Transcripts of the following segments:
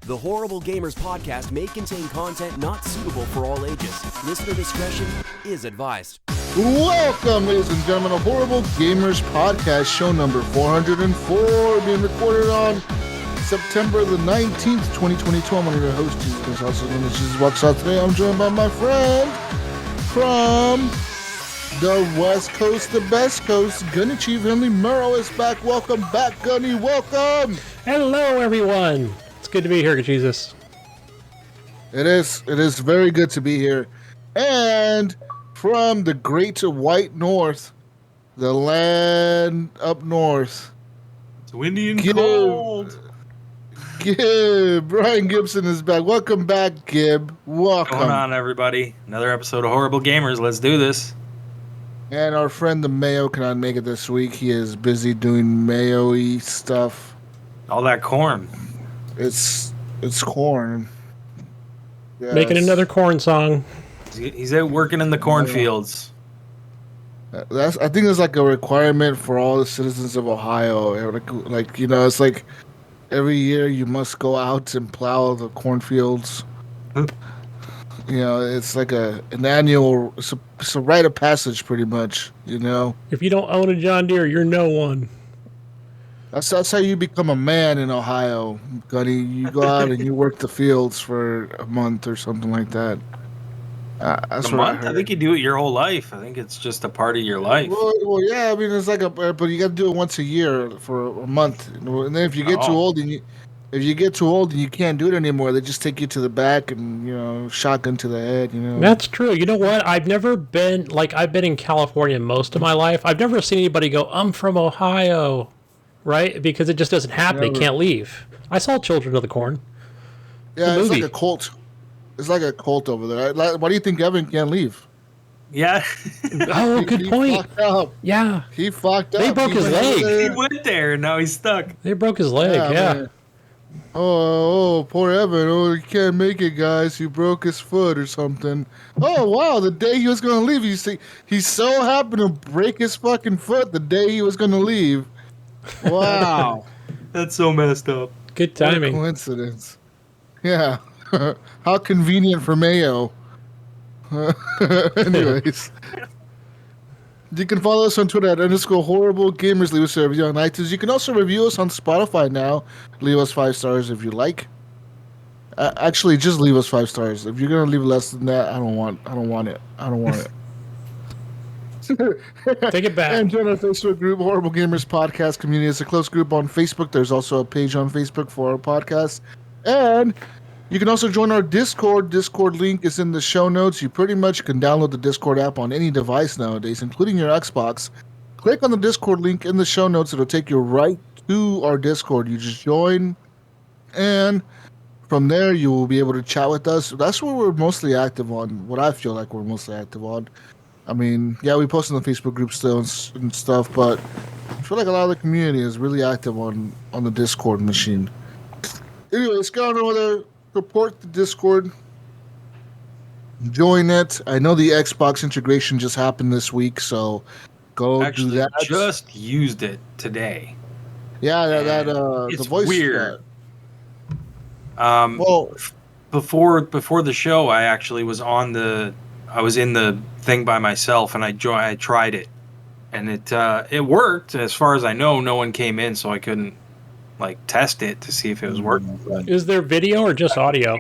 The Horrible Gamers podcast may contain content not suitable for all ages. Listener discretion is advised. Welcome, ladies and gentlemen, to Horrible Gamers podcast, show number 404, being recorded on September the 19th, 2022. I'm one of your hosts, Jesus, also known as Jesus Walks Out. Today, I'm joined by my friend from the West Coast, the best coast, Gunny Chief Henry Murrow is back. Welcome back, Gunny. Welcome. Hello, everyone. It's good to be here, Jesus. It is very good to be here. And from the great white north, the land up north. It's windy and cold. Gib, Brian Gibson is back. Welcome back, Gib. Welcome. What's going on, everybody? Another episode of Horrible Gamers. Let's do this. And our friend the Mayo cannot make it this week. He is busy doing Mayo-y stuff. All that corn. It's corn. Yes. Making another corn song. He's out working in the cornfields. I think it's like a requirement for all the citizens of Ohio. Like you know, it's like every year you must go out and plow the cornfields. You know, it's like an annual. It's a rite of passage, pretty much. You know, If you don't own a John Deere, you're no one. that's how you become a man in Ohio, Gunny. You go out and you work the fields for a month or something like that. That's A what month? I heard. I think you do it your whole life. I think it's just a part of your life. Well, yeah. I mean, it's like but you got to do it once a year for a month, and then if you get too old and you can't do it anymore, they just take you to the back and shotgun to the head. That's true. You know what? I've been in California most of my life. I've never seen anybody go, I'm from Ohio, right? Because it just doesn't happen. They can't leave. I saw Children of the Corn. Yeah, it's movie. like a cult. It's like a cult over there. Why do you think Evan can't leave? Yeah. Oh, good He point. fucked up. Yeah. He fucked up. They broke his went over leg. there. He went there and now he's stuck. They broke his leg, yeah. Man. Oh, poor Evan. Oh, he can't make it, guys. He broke his foot or something. Oh, wow. The day he was going to leave, he so happened to break his fucking foot the day he was going to leave. Wow. That's so messed up. Good What a timing. coincidence. Yeah. How convenient for Mayo. Anyways. You can follow us on Twitter at _horrible gamers. Leave us a review on iTunes. You can also review us on Spotify now. Leave us 5 stars if you like. Actually, just leave us 5 stars. If you're gonna leave less than that, I don't want it. Take it back. And join our Facebook group, Horrible Gamers Podcast Community. It's a close group on Facebook. There's also a page on Facebook for our podcast. And you can also join our Discord. Discord link is in the show notes. You pretty much can download the Discord app on any device nowadays, including your Xbox. Click on the Discord link in the show notes. It'll take you right to our Discord. You just join, and from there you will be able to chat with us. That's where we're mostly active on, what I feel like we're mostly active on. I mean, yeah, we post in the Facebook group still and stuff, but I feel like a lot of the community is really active on the Discord machine. Anyway, let's go on over there. Report the Discord. Join it. I know the Xbox integration just happened this week, so go Actually, do that. just used it today. Yeah, It's the voice. weird. Well, Before the show, I actually was in the thing by myself, and I tried it, and it worked. As far as I know, no one came in, so I couldn't test it to see if it was working. Is there video or just audio?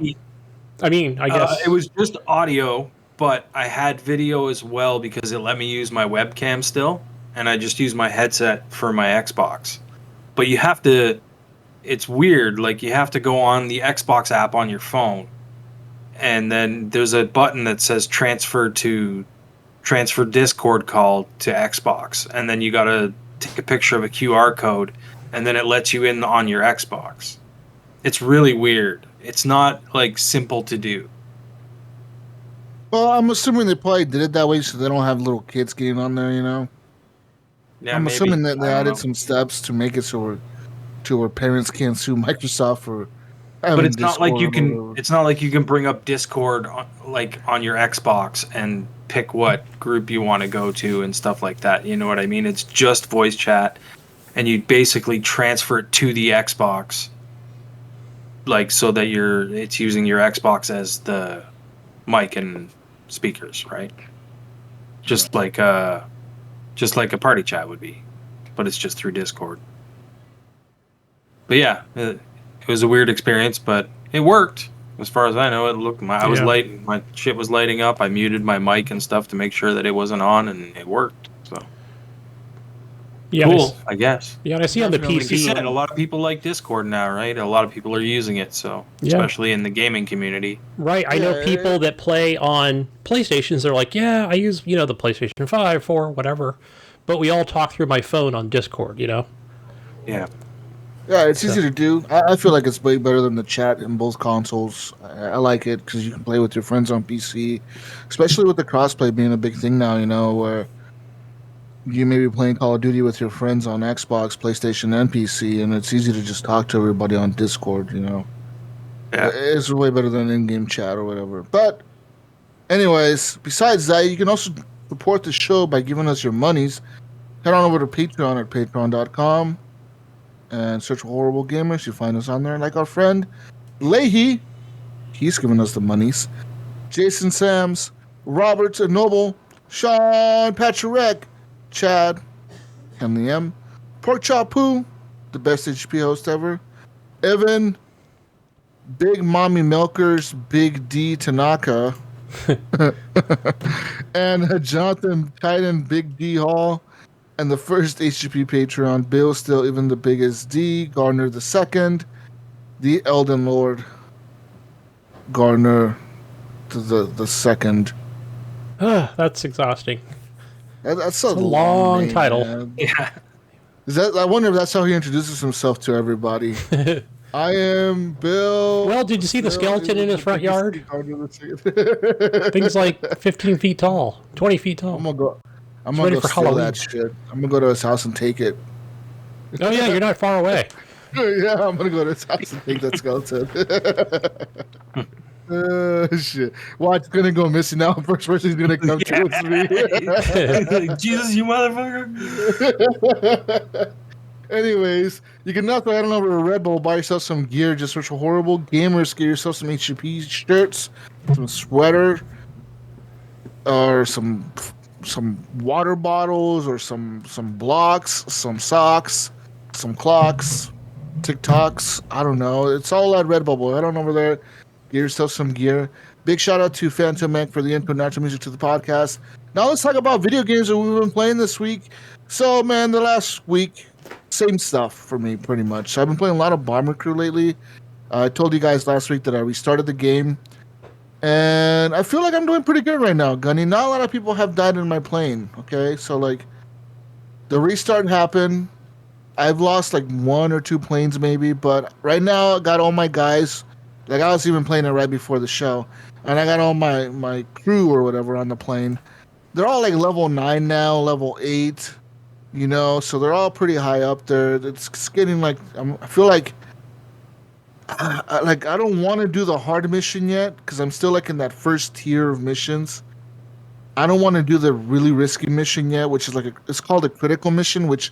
I mean, I guess. It was just audio, but I had video as well because it let me use my webcam still, and I just used my headset for my Xbox. But you have to, it's weird, you have to go on the Xbox app on your phone, and then there's a button that says transfer Discord call to Xbox, and then you gotta take a picture of a QR code, and then it lets you in on your Xbox. It's really weird. It's not simple to do. well, I'm assuming they probably did it that way so they don't have little kids getting on there. Yeah, I'm maybe. assuming that they I don't added know. some steps to make it so where parents can't sue Microsoft for having But it's not like you Discord can. or- It's not like you can bring up Discord on your Xbox and pick what group you want to go to and stuff like that. You know what I mean? It's just voice chat, and you basically transfer it to the Xbox. like so that it's using your Xbox as the mic and speakers, right? Just like a party chat would be, but it's just through Discord. But yeah, it was a weird experience, but it worked. As far as I know, it looked. My shit was lighting up. I muted my mic and stuff to make sure that it wasn't on, and it worked. So Yeah, cool, I guess. Yeah, and I see on the Like you PC. said, a lot of people like Discord now, right? A lot of people are using it, so especially in the gaming community. Right, I know people that play on PlayStations. They're like, yeah, I use the PlayStation 5, 4, whatever, but we all talk through my phone on Discord. Yeah. Yeah, it's easy to do. I feel like it's way better than the chat in both consoles. I like it because you can play with your friends on PC, especially with the crossplay being a big thing now, where you may be playing Call of Duty with your friends on Xbox, PlayStation, and PC, and it's easy to just talk to everybody on Discord, Yeah. It's way better than in-game chat or whatever. But anyways, besides that, you can also support the show by giving us your monies. Head on over to Patreon at patreon.com. and search for Horrible Gamers. You find us on there. Like our friend Leahy, he's giving us the monies. Jason Sams, Robert Noble, Sean Patrick, Chad, Henley M, Pork Chop Poo, the best HGP host ever, Evan, Big Mommy Milkers, Big D Tanaka, and Jonathan Titan, Big D Hall. And the first HGP Patreon, Bill, still even the biggest D, Gardner the second, the Elden Lord, Gardner the second. That's exhausting. That's a long name, title. Man. Yeah. I wonder if that's how he introduces himself to everybody. I am Bill. Well, did you see the skeleton in his front yard? Thing's like 15 feet tall, 20 feet tall. I'm gonna go steal that shit. I'm gonna go to his house and take it. Oh yeah, you're not far away. Yeah, I'm gonna go to his house and take that skeleton. Shit. Watch, gonna go missing now. First person he's gonna come to is me. Jesus, you motherfucker. Anyways, you can now go head on over to Redbull, buy yourself some gear. Just search for Horrible Gamers. Get yourself some HGP shirts, some sweater, or some water bottles, or some blocks, some socks, some clocks, TikToks. I don't know. It's all at Redbubble. Head on over there. Get yourself some gear. Big shout out to Phantom Mac for the intro natural music to the podcast. Now let's talk about video games that we've been playing this week. So, man, the last week, same stuff for me, pretty much. So I've been playing a lot of Bomber Crew lately. I told you guys last week that I restarted the game. And I feel like I'm doing pretty good right now, Gunny. Not a lot of people have died in my plane, okay? So, like, the restart happened. I've lost, like, 1 or 2 planes maybe. But right now, I got all my guys. Like, I was even playing it right before the show. And I got all my crew or whatever on the plane. They're all, like, level 9 now, level 8. So they're all pretty high up there. It's getting, like, I feel like... I don't want to do the hard mission yet because I'm still like in that first tier of missions. I don't want to do the really risky mission yet, which is it's called a critical mission, which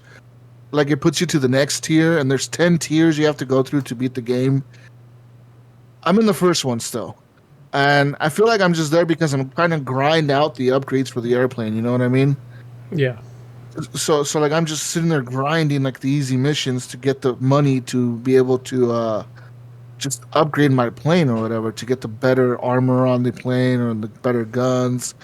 like it puts you to the next tier, and there's 10 tiers you have to go through to beat the game. I'm in the first one still, and I feel like I'm just there because I'm trying to grind out the upgrades for the airplane. You know what I mean? Yeah. So like I'm just sitting there grinding like the easy missions to get the money to be able to just upgrade my plane or whatever, to get the better armor on the plane or the better guns,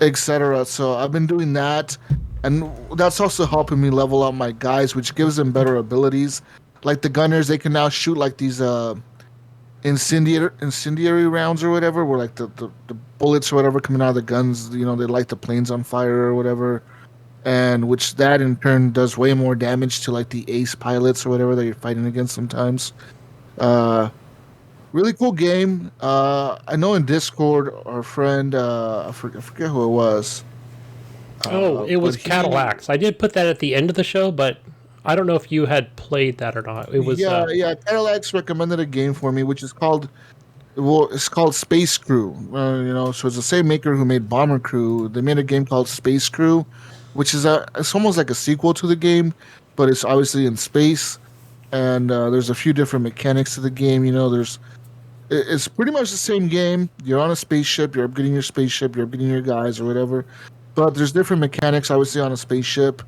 etc. So I've been doing that, and that's also helping me level up my guys, which gives them better abilities. Like the gunners, they can now shoot like these incendiary rounds or whatever, where like the bullets or whatever coming out of the guns, they light the planes on fire or whatever, and which that in turn does way more damage to like the ace pilots or whatever that you're fighting against sometimes. Really cool game. I know in Discord, our friend, I forget who it was. It was Cadillacs. I did put that at the end of the show, but I don't know if you had played that or not. It was Cadillacs recommended a game for me, which is called Space Crew. So it's the same maker who made Bomber Crew. They made a game called Space Crew, which is it's almost like a sequel to the game, but it's obviously in space. and there's a few different mechanics to the game. It's pretty much the same game. You're on a spaceship. You're upgrading your spaceship. You're upgrading your guys or whatever. But there's different mechanics, I would say, on a spaceship.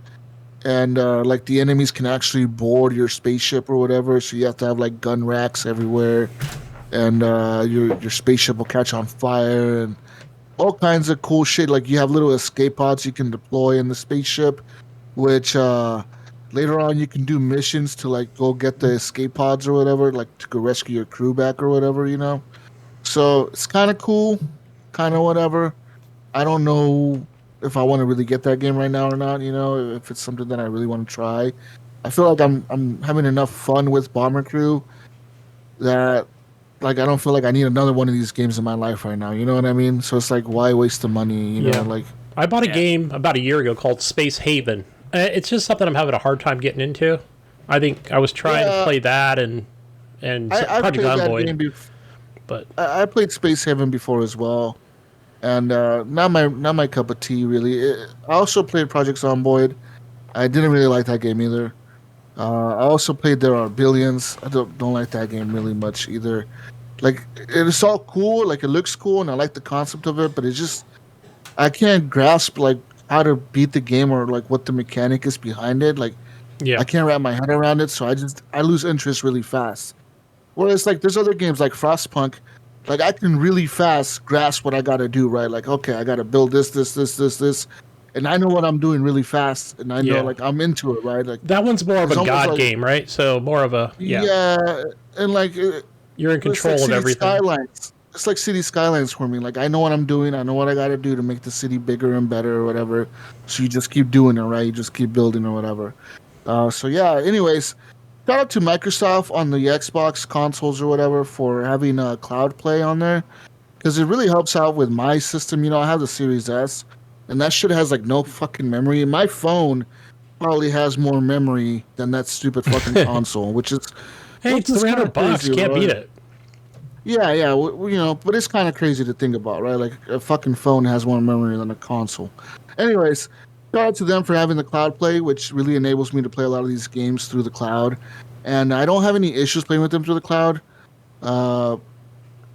And like the enemies can actually board your spaceship or whatever. So you have to have like gun racks everywhere, and your spaceship will catch on fire and all kinds of cool shit. Like you have little escape pods you can deploy in the spaceship, which later on you can do missions to like go get the escape pods or whatever, like to go rescue your crew back or whatever. So it's kind of cool, kind of whatever. I don't know if I want to really get that game right now or not. If it's something that I really want to try. I feel like I'm having enough fun with Bomber Crew that like I don't feel like I need another one of these games in my life right now. You know what I mean? So it's like, why waste the money? Like I bought a game about a year ago called Space Haven. It's just something I'm having a hard time getting into. I think I was trying to play that and Project Zomboid. But I played Space Haven before as well, and not my cup of tea really. I also played Project Zomboid. I didn't really like that game either. I also played There Are Billions. I don't like that game really much either. Like it's all cool, like it looks cool, and I like the concept of it, but it's just I can't grasp like how to beat the game or like what the mechanic is behind it. Like I can't wrap my head around it, so I lose interest really fast. Whereas like there's other games like Frostpunk, like I can really fast grasp what I gotta do, right? Like okay, I gotta build this, and I know what I'm doing really fast, and I know like I'm into it, right? Like that one's more of a god game, right? So more of a and like you're in control of everything. Skylines. It's like City Skylines for me. Like I know what I'm doing. I know what I got to do to make the city bigger and better or whatever. So you just keep doing it, right? You just keep building or whatever. So yeah. Anyways, shout out to Microsoft on the Xbox consoles or whatever for having cloud play on there, because it really helps out with my system. I have the Series S, and that shit has like no fucking memory. And my phone probably has more memory than that stupid fucking console, which is it's $300. Can't beat it. Yeah, but it's kind of crazy to think about, right? Like a fucking phone has more memory than a console. Anyways, shout out to them for having the cloud play, which really enables me to play a lot of these games through the cloud. And I don't have any issues playing with them through the cloud.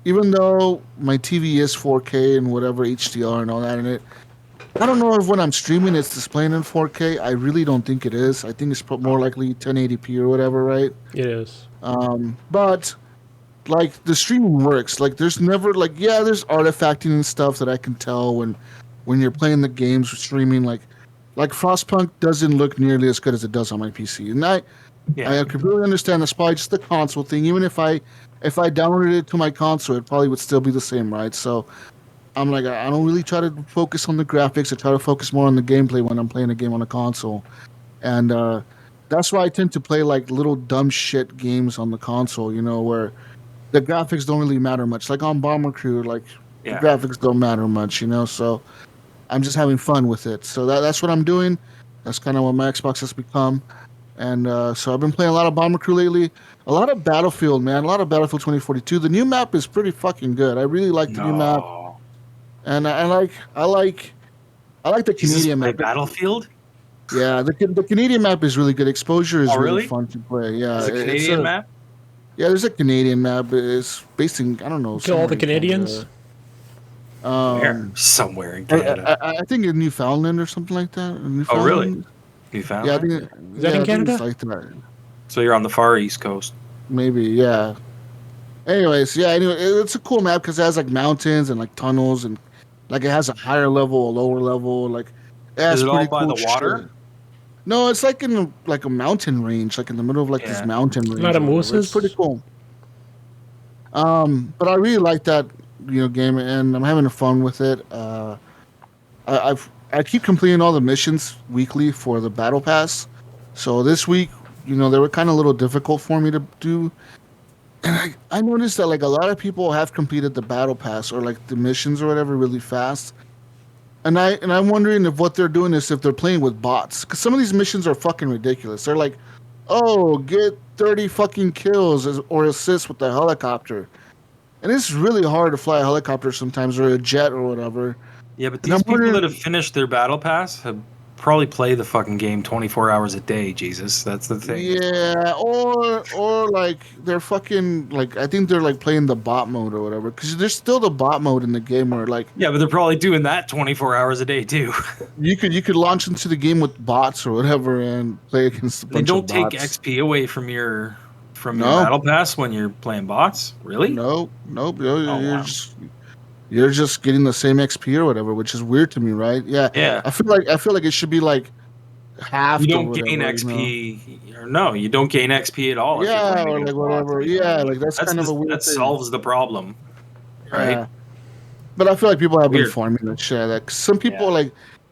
Even though my TV is 4K and whatever HDR and all that in it, I don't know if when I'm streaming it's displaying in 4K. I really don't think it is. I think it's more likely 1080p or whatever, right? It is. But like the streaming works. Like there's never there's artifacting and stuff that I can tell when you're playing the games or streaming. Like Frostpunk doesn't look nearly as good as it does on my PC, and I completely understand that's probably just the console thing. Even if I downloaded it to my console, it probably would still be the same, right? So I'm like, I don't really try to focus on the graphics. I try to focus more on the gameplay when I'm playing a game on a console, and that's why I tend to play like little dumb shit games on the console. Where the graphics don't really matter much. Like on Bomber Crew, the graphics don't matter much, So I'm just having fun with it. So that's what I'm doing. That's kind of what my Xbox has become. And so I've been playing a lot of Bomber Crew lately. A lot of Battlefield, man. A lot of Battlefield 2042. The new map is pretty fucking good. I really like the new map. And I like the Canadian map. Battlefield? Yeah, the Canadian map is really good. Exposure is really fun to play. Yeah, it's a Canadian map? Yeah, there's a Canadian map. It's based in, I don't know. Kill all the Canadians? Where? Somewhere in Canada. I think in Newfoundland or something like that. Oh, really? Newfoundland? Yeah, I think, is that in Canada? Like that. So you're on the far east coast. Maybe, yeah. Anyways, it's a cool map because it has like mountains and like tunnels, and like it has a higher level, a lower level. Like is it all by the water? Shit. No, it's like in a mountain range, like in the middle of this mountain range. Not a moose. It's pretty cool. But I really like that game, and I'm having fun with it. I keep completing all the missions weekly for the battle pass. So this week, they were kind of a little difficult for me to do. And I noticed that like a lot of people have completed the battle pass or like the missions or whatever really fast. And I'm wondering if what they're doing is if they're playing with bots. Because some of these missions are fucking ridiculous. They're like, oh, get 30 fucking kills or assists with the helicopter. And it's really hard to fly a helicopter sometimes or a jet or whatever. Yeah, but these people that have finished their battle pass have probably play the fucking game 24 hours a day. Jesus, that's the thing. Yeah, or like they're fucking like I think they're like playing the bot mode or whatever because there's still the bot mode in the game where like Yeah, but they're probably doing that 24 hours a day too. you could launch into the game with bots or whatever and play against a They bunch don't of take bots. XP away from your No. battle pass when you're playing bots. Really? Nope. Oh, wow. You're just getting the same XP or whatever, which is weird to me, right? Yeah. Yeah. I feel like it should be like half. You or don't whatever, gain you know? XP, or no, you don't gain XP at all if you're Yeah, playing or against like whatever. bots, you know what I Yeah, mean? like that's kind of a weird that thing. solves the problem, right? Yeah. But I feel like people have been Weird. farming that shit. Like some people, Yeah. like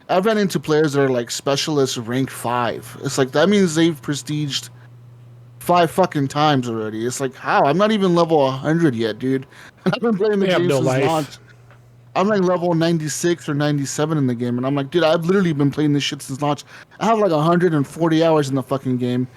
I've ran into players that are like specialists rank 5. It's like that means they've prestiged 5 fucking times already. It's like how? I'm not even level 100 yet, dude. I've been playing the They have game no since life. launch. I'm like level 96 or 97 in the game, and I'm like, dude, I've literally been playing this shit since launch. I have like 140 hours in the fucking game,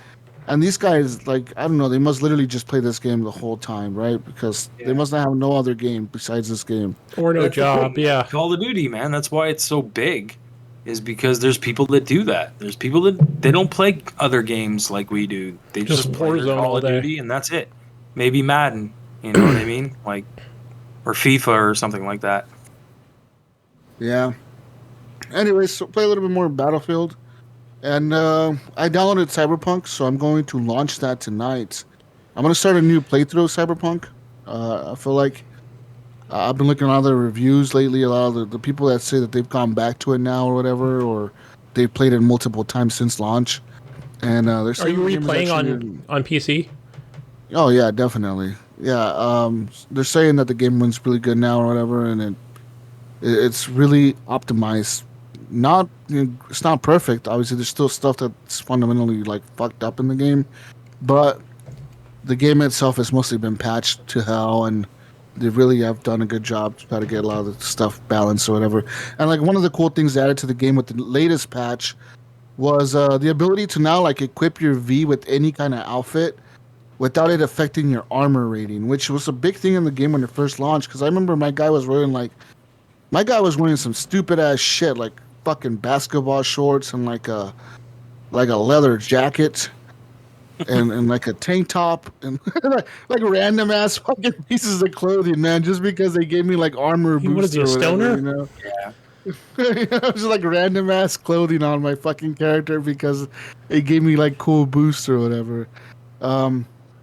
and these guys, like, I don't know, they must literally just play this game the whole time, right? Because they must not have no other game besides this game. Or no That's the job, thing. yeah. Call of Duty, man. That's why it's so big, is because there's people that do that. There's people that they don't play other games like we do. They Just just play their Warzone Call all of day. Duty, and that's it. Maybe Madden, you know what I mean? Like, or FIFA or something like that. Yeah. Anyways, so play a little bit more Battlefield. And I downloaded Cyberpunk, so I'm going to launch that tonight. I'm going to start a new playthrough of Cyberpunk. I feel like I've been looking at all the reviews lately, a lot of the people that say that they've gone back to it now or whatever, or they've played it multiple times since launch. And they're Are saying you the game is replaying actually- on PC? Oh yeah, definitely. Yeah, they're saying that the game runs really good now or whatever, and it's really optimized. Not it's not perfect. Obviously, there's still stuff that's fundamentally like fucked up in the game, but the game itself has mostly been patched to hell, and they really have done a good job to try to get a lot of the stuff balanced or whatever. And like one of the cool things added to the game with the latest patch was the ability to now like equip your V with any kind of outfit without it affecting your armor rating, which was a big thing in the game when it first launched. Because I remember my guy was wearing some stupid ass shit, like fucking basketball shorts and like a leather jacket and like a tank top and like random ass fucking pieces of clothing, man, just because they gave me like armor What is boots he, a or whatever, stoner? you know? Yeah. Just like random ass clothing on my fucking character because it gave me like cool boosts or whatever.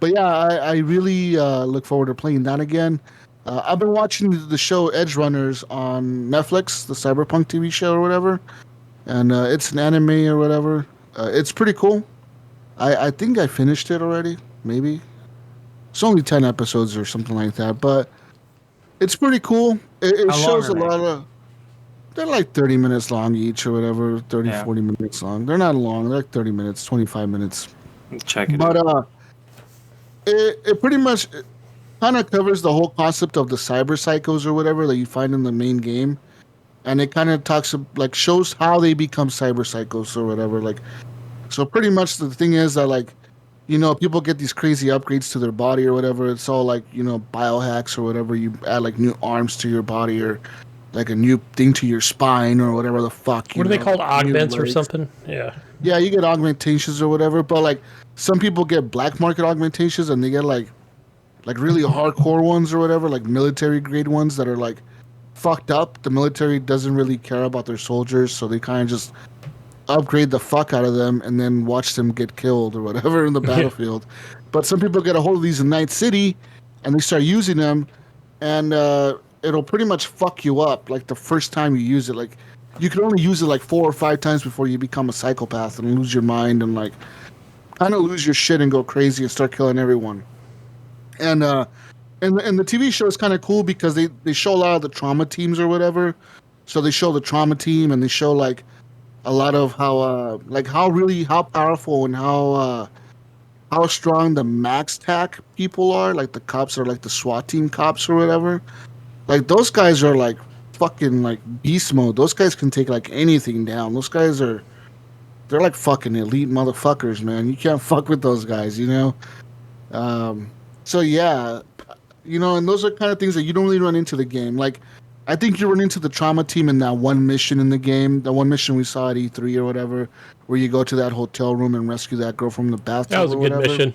But yeah, I really look forward to playing that again. I've been watching the show Edge Runners on Netflix, the Cyberpunk TV show or whatever, and it's an anime or whatever. It's pretty cool. I think I finished it already, maybe. It's only 10 episodes or something like that, but it's pretty cool. It How long shows are a they? lot of... They're like 30 minutes long each or whatever, 30, Yeah. 40 minutes long. They're not long. They're like 30 minutes, 25 minutes. Let's check it But out. it pretty much kind of covers the whole concept of the cyber psychos or whatever that you find in the main game, and it kind of shows how they become cyber psychos or whatever. Like, so pretty much the thing is that like, you know, people get these crazy upgrades to their body or whatever. It's all like, you know, biohacks or whatever. You add like new arms to your body or like a new thing to your spine or whatever the fuck. What are they called? new Augments or legs. something? Yeah. Yeah, you get augmentations or whatever, but like some people get black market augmentations and they get like really hardcore ones or whatever, like military grade ones that are like fucked up. The military doesn't really care about their soldiers, so they kind of just upgrade the fuck out of them and then watch them get killed or whatever in the battlefield. But some people get a hold of these in Night City and they start using them, and it'll pretty much fuck you up like the first time you use it. Like you can only use it like 4 or 5 times before you become a psychopath and lose your mind and like kind of lose your shit and go crazy and start killing everyone. And the TV show is kind of cool because they show a lot of the trauma teams or whatever. So they show the trauma team and they show like a lot of how powerful and how strong the max tac people are. Like the cops are like the SWAT team cops or whatever. Like those guys are like fucking like beast mode. Those guys can take like anything down. They're like fucking elite motherfuckers, man. You can't fuck with those guys, you know? So yeah, you know, and those are kind of things that you don't really run into the game. Like I think you run into the trauma team in that one mission in the game, the one mission we saw at E3 or whatever, where you go to that hotel room and rescue that girl from the bathtub. That was a good mission.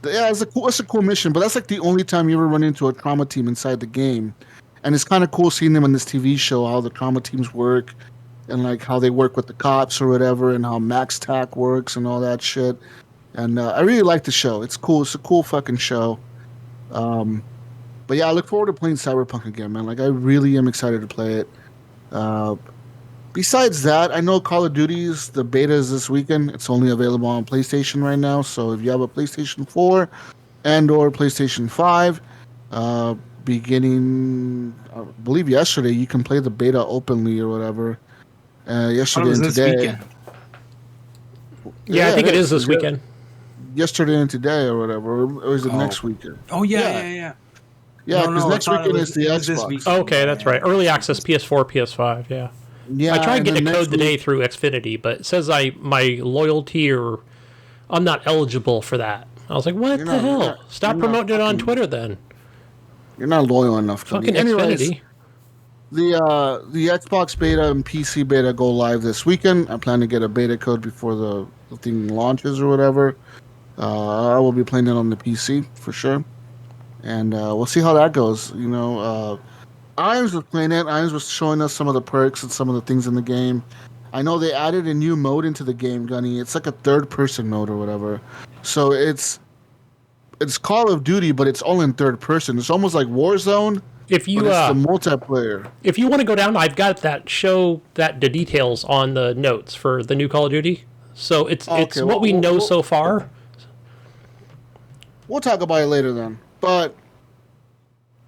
Yeah, it's a cool mission, but that's like the only time you ever run into a trauma team inside the game. And it's kind of cool seeing them in this TV show, how the trauma teams work and like how they work with the cops or whatever and how Max Tac works and all that shit. And I really like the show. It's cool. It's a cool fucking show. But yeah, I look forward to playing Cyberpunk again, man. Like, I really am excited to play it. Besides that, I know Call of Duty's, the beta is this weekend. It's only available on PlayStation right now. So if you have a PlayStation 4 and or PlayStation 5, beginning, I believe yesterday, you can play the beta openly or whatever. Yesterday and today. Yeah, I think it is this weekend. Yesterday and today or whatever. Or is it next weekend? Oh, yeah. Yeah, because next weekend is the Xbox. Okay, that's right. Early access PS4, PS5, yeah. Yeah, I tried to get a code today through Xfinity, but it says my loyalty or I'm not eligible for that. I was like, what the hell? Stop promoting it on Twitter then. You're not loyal enough to fucking me. Anyways, Xfinity. The Xbox beta and PC beta go live this weekend. I plan to get a beta code before the thing launches or whatever. I will be playing it on the PC for sure. And we'll see how that goes. You know, Irons was playing it. Irons was showing us some of the perks and some of the things in the game. I know they added a new mode into the game, Gunny. It's like a third-person mode or whatever. So it's Call of Duty, but it's all in third person. It's almost like Warzone. If you but it's the multiplayer. If you want to go down, I've got the details on the notes for the new Call of Duty. So it's what we know so far. We'll talk about it later then. But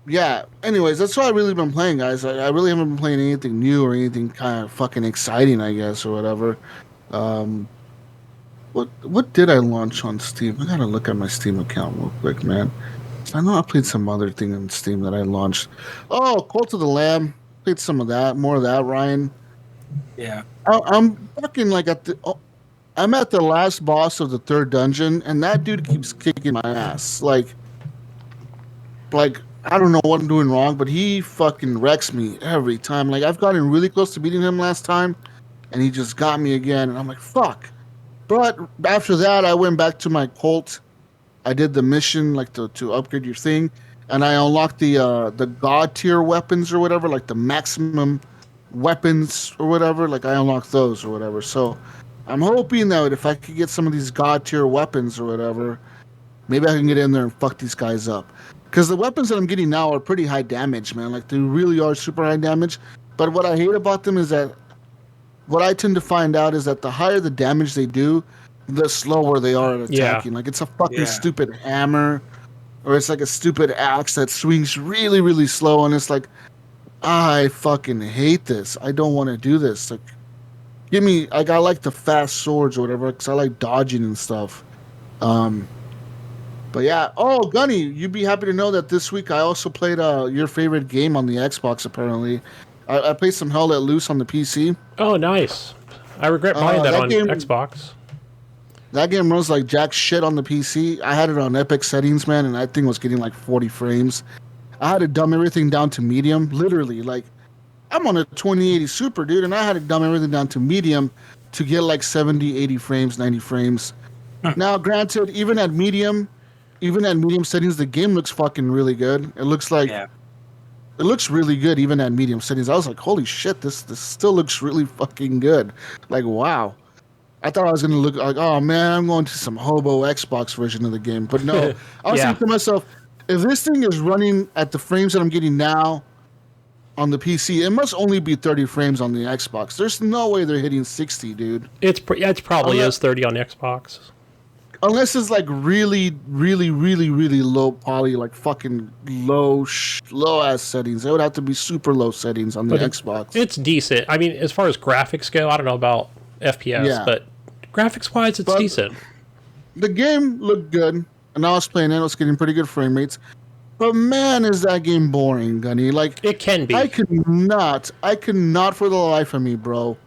yeah, anyways, that's what I've really been playing, guys. I really haven't been playing anything new or anything kind of fucking exciting, I guess, or whatever. What did I launch on Steam? I gotta look at my Steam account real quick, man. I know I played some other thing on Steam that I launched. Oh, Cult of the Lamb. Played some of that. More of that, Ryan. Yeah. I'm fucking like I'm at the last boss of the third dungeon, and that dude keeps kicking my ass. Like I don't know what I'm doing wrong, but he fucking wrecks me every time. Like, I've gotten really close to beating him last time, and he just got me again, and I'm like, fuck. But after that, I went back to my cult. I did the mission, like, to upgrade your thing, and I unlocked the god tier weapons or whatever, like the maximum weapons or whatever. Like, I unlocked those or whatever. So I'm hoping that if I could get some of these god tier weapons or whatever, maybe I can get in there and fuck these guys up. Because the weapons that I'm getting now are pretty high damage, man. Like, they really are super high damage. But what I hate about them is that what I tend to find out is that the higher the damage they do, the slower they are at attacking. Yeah. Like, it's a fucking stupid hammer, or it's like a stupid axe that swings really, really slow. And it's like, I fucking hate this. I don't want to do this. Like, give me, like, I like the fast swords or whatever, because I like dodging and stuff. But yeah, Gunny, you'd be happy to know that this week I also played your favorite game on the Xbox, apparently. I played some Hell Let Loose on the PC. Oh, nice. I regret buying that on Xbox. That game runs like jack shit on the PC. I had it on epic settings, man, and that thing was getting like 40 frames. I had to dumb everything down to medium, literally. Like, I'm on a 2080 Super, dude, and I had to dumb everything down to medium to get like 70, 80 frames, 90 frames. Now, granted, even at medium settings, the game looks fucking really good. It looks like it looks really good even at medium settings. I was like, holy shit, this still looks really fucking good. Like, wow. I thought I was gonna look like, oh man, I'm going to some hobo Xbox version of the game. But no. I was thinking to myself, if this thing is running at the frames that I'm getting now on the PC, it must only be 30 frames on the Xbox. There's no way they're hitting 60, dude. It's probably is 30 on the Xbox. Unless it's like really, really, really, really low poly, like fucking low ass settings. It would have to be super low settings on the Xbox. It's decent. I mean, as far as graphics go, I don't know about FPS, but graphics wise, it's decent. The game looked good, and I was playing it. I was getting pretty good frame rates. But man, is that game boring, Gunny. Like, it can be. I could not for the life of me, bro,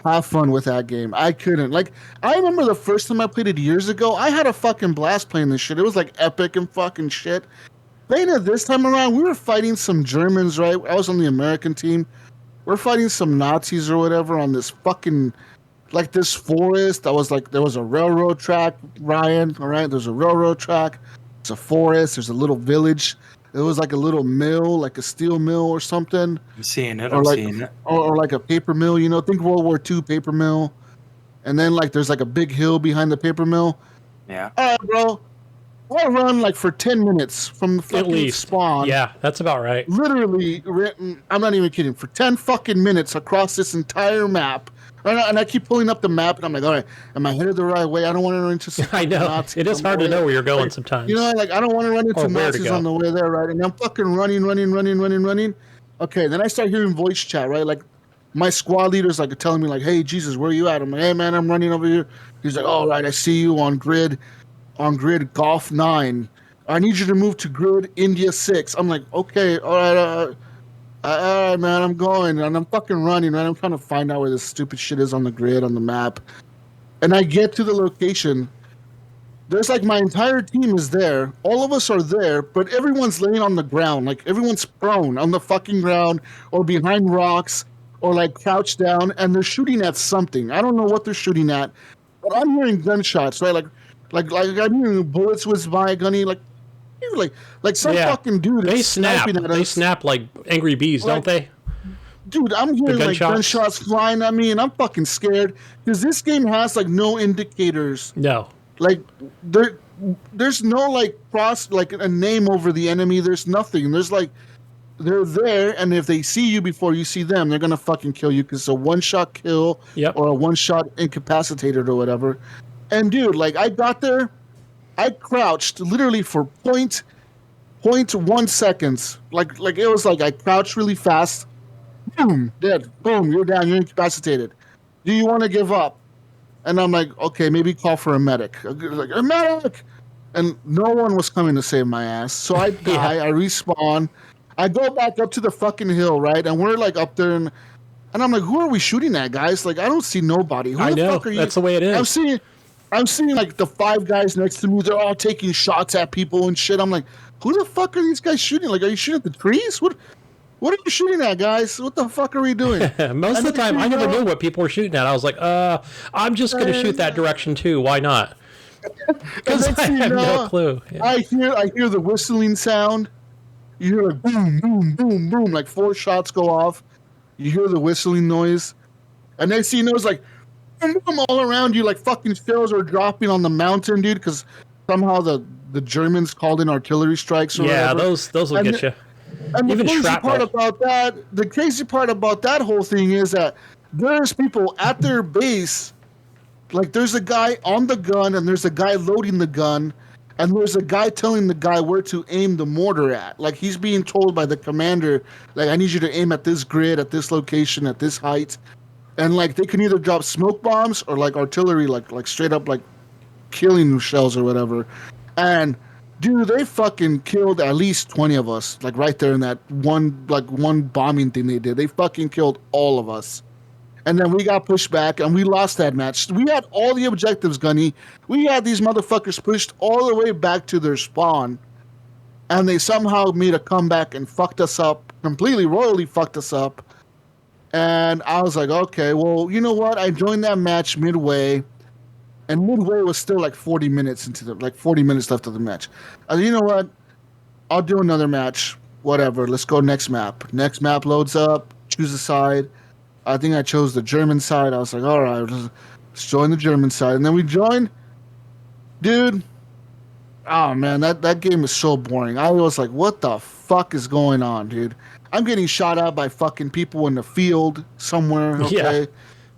have fun with that game. I couldn't. Like, I remember the first time I played it years ago, I had a fucking blast playing this shit. It was like epic and fucking shit. Dana, this time around, we were fighting some Germans, right? I was on the American team. We're fighting some Nazis or whatever on this fucking, like this forest. That was like, there was a railroad track, Ryan, all right? There's a railroad track. It's a forest. There's a little village. It was like a little mill, like a steel mill or something. I'm seeing it. Or like a paper mill, you know, think World War II paper mill. And then like there's like a big hill behind the paper mill. Yeah. All right, bro. I run like for 10 minutes from the fucking spawn. Yeah, that's about right. Literally, I'm not even kidding. For 10 fucking minutes across this entire map. And I keep pulling up the map, and I'm like, all right, am I headed the right way? I don't want to run into some I know. Nazis It is hard to know where you're going sometimes. You know, like, I don't want to run into Nazis on the way there, right? And I'm fucking running. Okay, then I start hearing voice chat, right? Like, my squad leader's like telling me, like, hey, Jesus, where are you at? I'm like, hey, man, I'm running over here. He's like, all right, I see you on grid Golf 9. I need you to move to grid India 6. I'm like, okay, all right, man, I'm going. And I'm fucking running, right? I'm trying to find out where this stupid shit is on the grid, on the map. And I get to the location. There's like my entire team is there. All of us are there, but everyone's laying on the ground. Like everyone's prone on the fucking ground or behind rocks or like crouched down, and they're shooting at something. I don't know what they're shooting at, but I'm hearing gunshots, right? Like I'm hearing bullets whiz by, Gunny, like some fucking dude. They snap. They snap like angry bees, don't they? Dude, I'm hearing like gunshots flying at me, and I'm fucking scared because this game has like no indicators. No. Like there's no like like a name over the enemy. There's nothing. There's like they're there, and if they see you before you see them, they're gonna fucking kill you because it's a one-shot kill or a one-shot incapacitated or whatever. And dude, like I got there, I crouched literally for 0.1 seconds. Like it was like I crouched really fast. Boom, dead. Boom, you're down. You're incapacitated. Do you want to give up? And I'm like, okay, maybe call for a medic. Like a medic, and no one was coming to save my ass. So I die. I respawn. I go back up to the fucking hill, right? And we're like up there, and I'm like, who are we shooting at, guys? Like I don't see nobody. Who I the know. Fuck are you? That's the way it is. I'm seeing like the 5 guys next to me. They're all taking shots at people and shit. I'm like, who the fuck are these guys shooting? Like, are you shooting at the trees? What are you shooting at, guys? What the fuck are we doing? Most of the time, I never knew what people were shooting at. I was like, I'm just going to shoot that direction too. Why not? Because I have no clue. Yeah. I hear the whistling sound. You hear like boom, boom, boom, boom, like 4 shots go off. You hear the whistling noise, and next thing you know, it's like boom, boom, all around you, like fucking shells are dropping on the mountain, dude. Because somehow the Germans called in artillery strikes. Or whatever. those will get you. And Even the crazy part about that whole thing is that there's people at their base, like there's a guy on the gun, and there's a guy loading the gun, and there's a guy telling the guy where to aim the mortar at. Like he's being told by the commander, like I need you to aim at this grid, at this location, at this height, and like they can either drop smoke bombs or like artillery, like straight up like killing shells or whatever, and. Dude, they fucking killed at least 20 of us, like right there in that one bombing thing they did. They fucking killed all of us. And then we got pushed back, and we lost that match. We had all the objectives, Gunny. We had these motherfuckers pushed all the way back to their spawn, and they somehow made a comeback and fucked us up, completely, royally fucked us up. And I was like, okay, well, you know what? I joined that match midway. And midway was still like 40 minutes left of the match. I said, you know what? I'll do another match. Whatever. Let's go next map. Next map loads up. Choose a side. I think I chose the German side. I was like, all right, let's join the German side. And then we joined. Dude. Oh, man. That game is so boring. I was like, what the fuck is going on, dude? I'm getting shot at by fucking people in the field somewhere. Okay. Yeah.